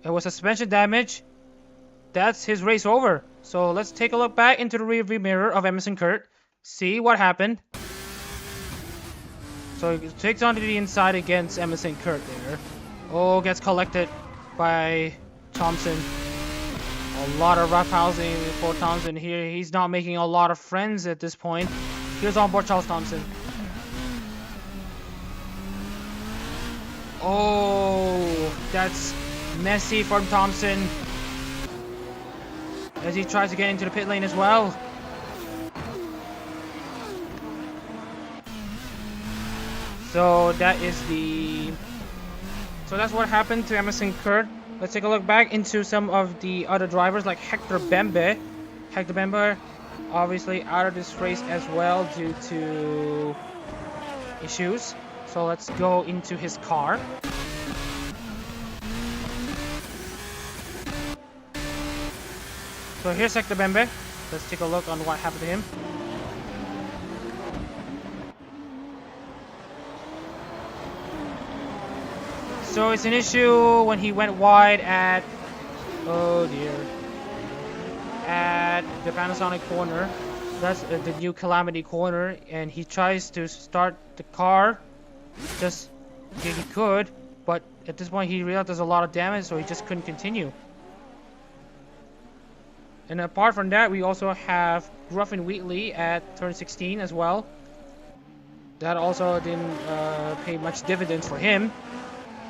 It was suspension damage. That's his race over. So let's take a look back into the rearview mirror of Emerson Kurt. See what happened. So he takes on to the inside against Emerson Kurt there. Oh, gets collected by Thompson. A lot of roughhousing for Thompson here. He's not making a lot of friends at this point. Here's on board Charles Thompson. Oh, that's messy from Thompson as he tries to get into the pit lane as well. So that's what happened to Emerson Kurt. Let's take a look back into some of the other drivers like Hector Bembe. Hector Bembe obviously out of this race as well due to issues. So let's go into his car. So here's Hector Bembe. Let's take a look on what happened to him. So it's an issue when he went wide at, oh dear, at the Panasonic corner. That's the new Calamity corner, and he tries to start the car. Just he could, but at this point he realized there's a lot of damage, so he just couldn't continue. And apart from that, we also have Gruffin Wheatley at turn 16 as well. That also didn't pay much dividends for him.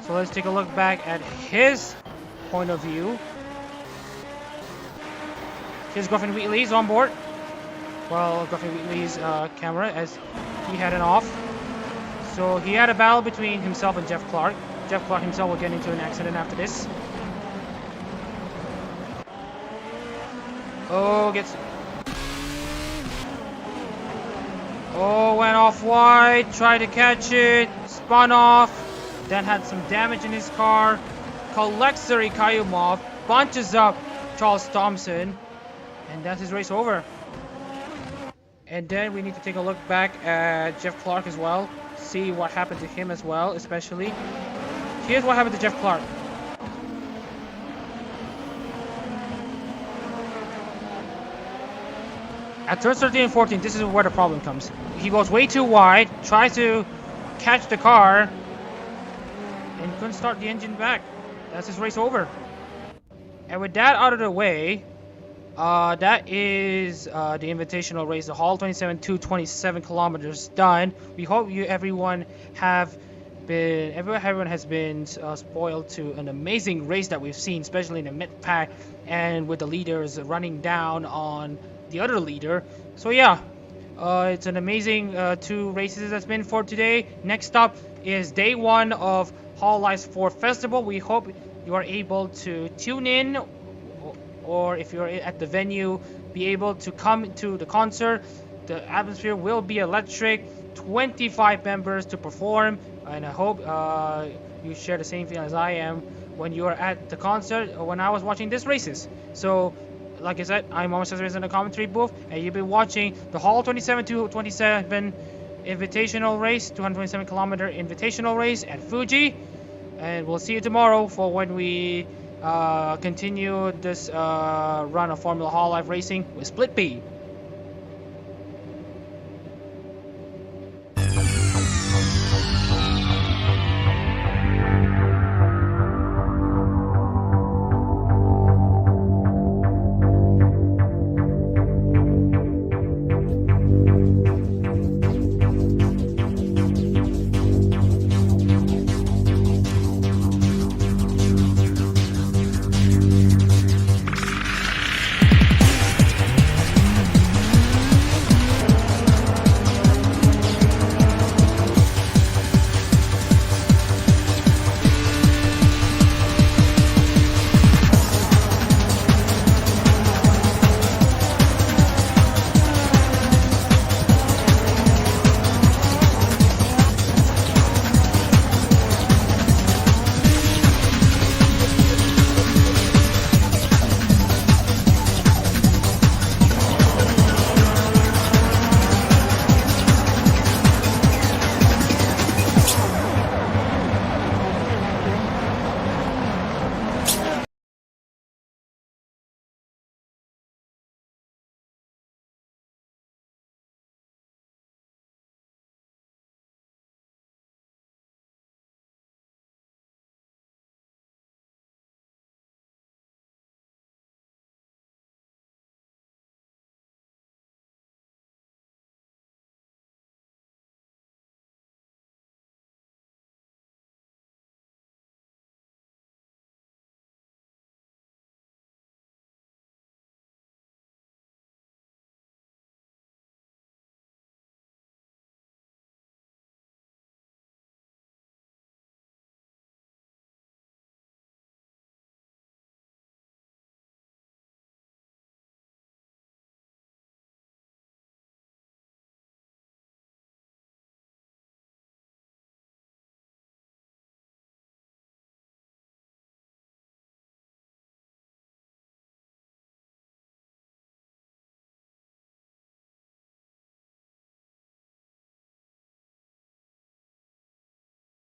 So let's take a look back at his point of view. Here's Gruffin Wheatley's on board. Well, Gruffin Wheatley's camera as he had an off. So he had a battle between himself and Jeff Clark. Jeff Clark himself will get into an accident after this. Oh, went off wide, tried to catch it, spun off, then had some damage in his car, collects the Rikayumov, bunches up Charles Thompson, and that's his race over. And then we need to take a look back at Jeff Clark as well, see what happened to him as well, especially. Here's what happened to Jeff Clark. At turns 13 and 14, this is where the problem comes. He goes way too wide, tries to catch the car, and couldn't start the engine back. That's his race over. And with that out of the way, that is the invitational race, the Holo 27 227 kilometers done. We hope everyone has been spoiled to an amazing race that we've seen, especially in the mid pack and with the leaders running down on the other leader. So yeah, it's an amazing 2 races that's been for today. Next up is day 1 of Hololive's 4 Festival. We hope you are able to tune in, or if you're at the venue, be able to come to the concert. The atmosphere will be electric, 25 members to perform, and I hope you share the same feeling as I am when you are at the concert or when I was watching these races. So like I said, I'm Mama Cesar in the commentary booth, and you've been watching the Holo 27 227 invitational race, 227 kilometer invitational race at Fuji. And we'll see you tomorrow for when we continue this run of Formula Hololive racing with Split B.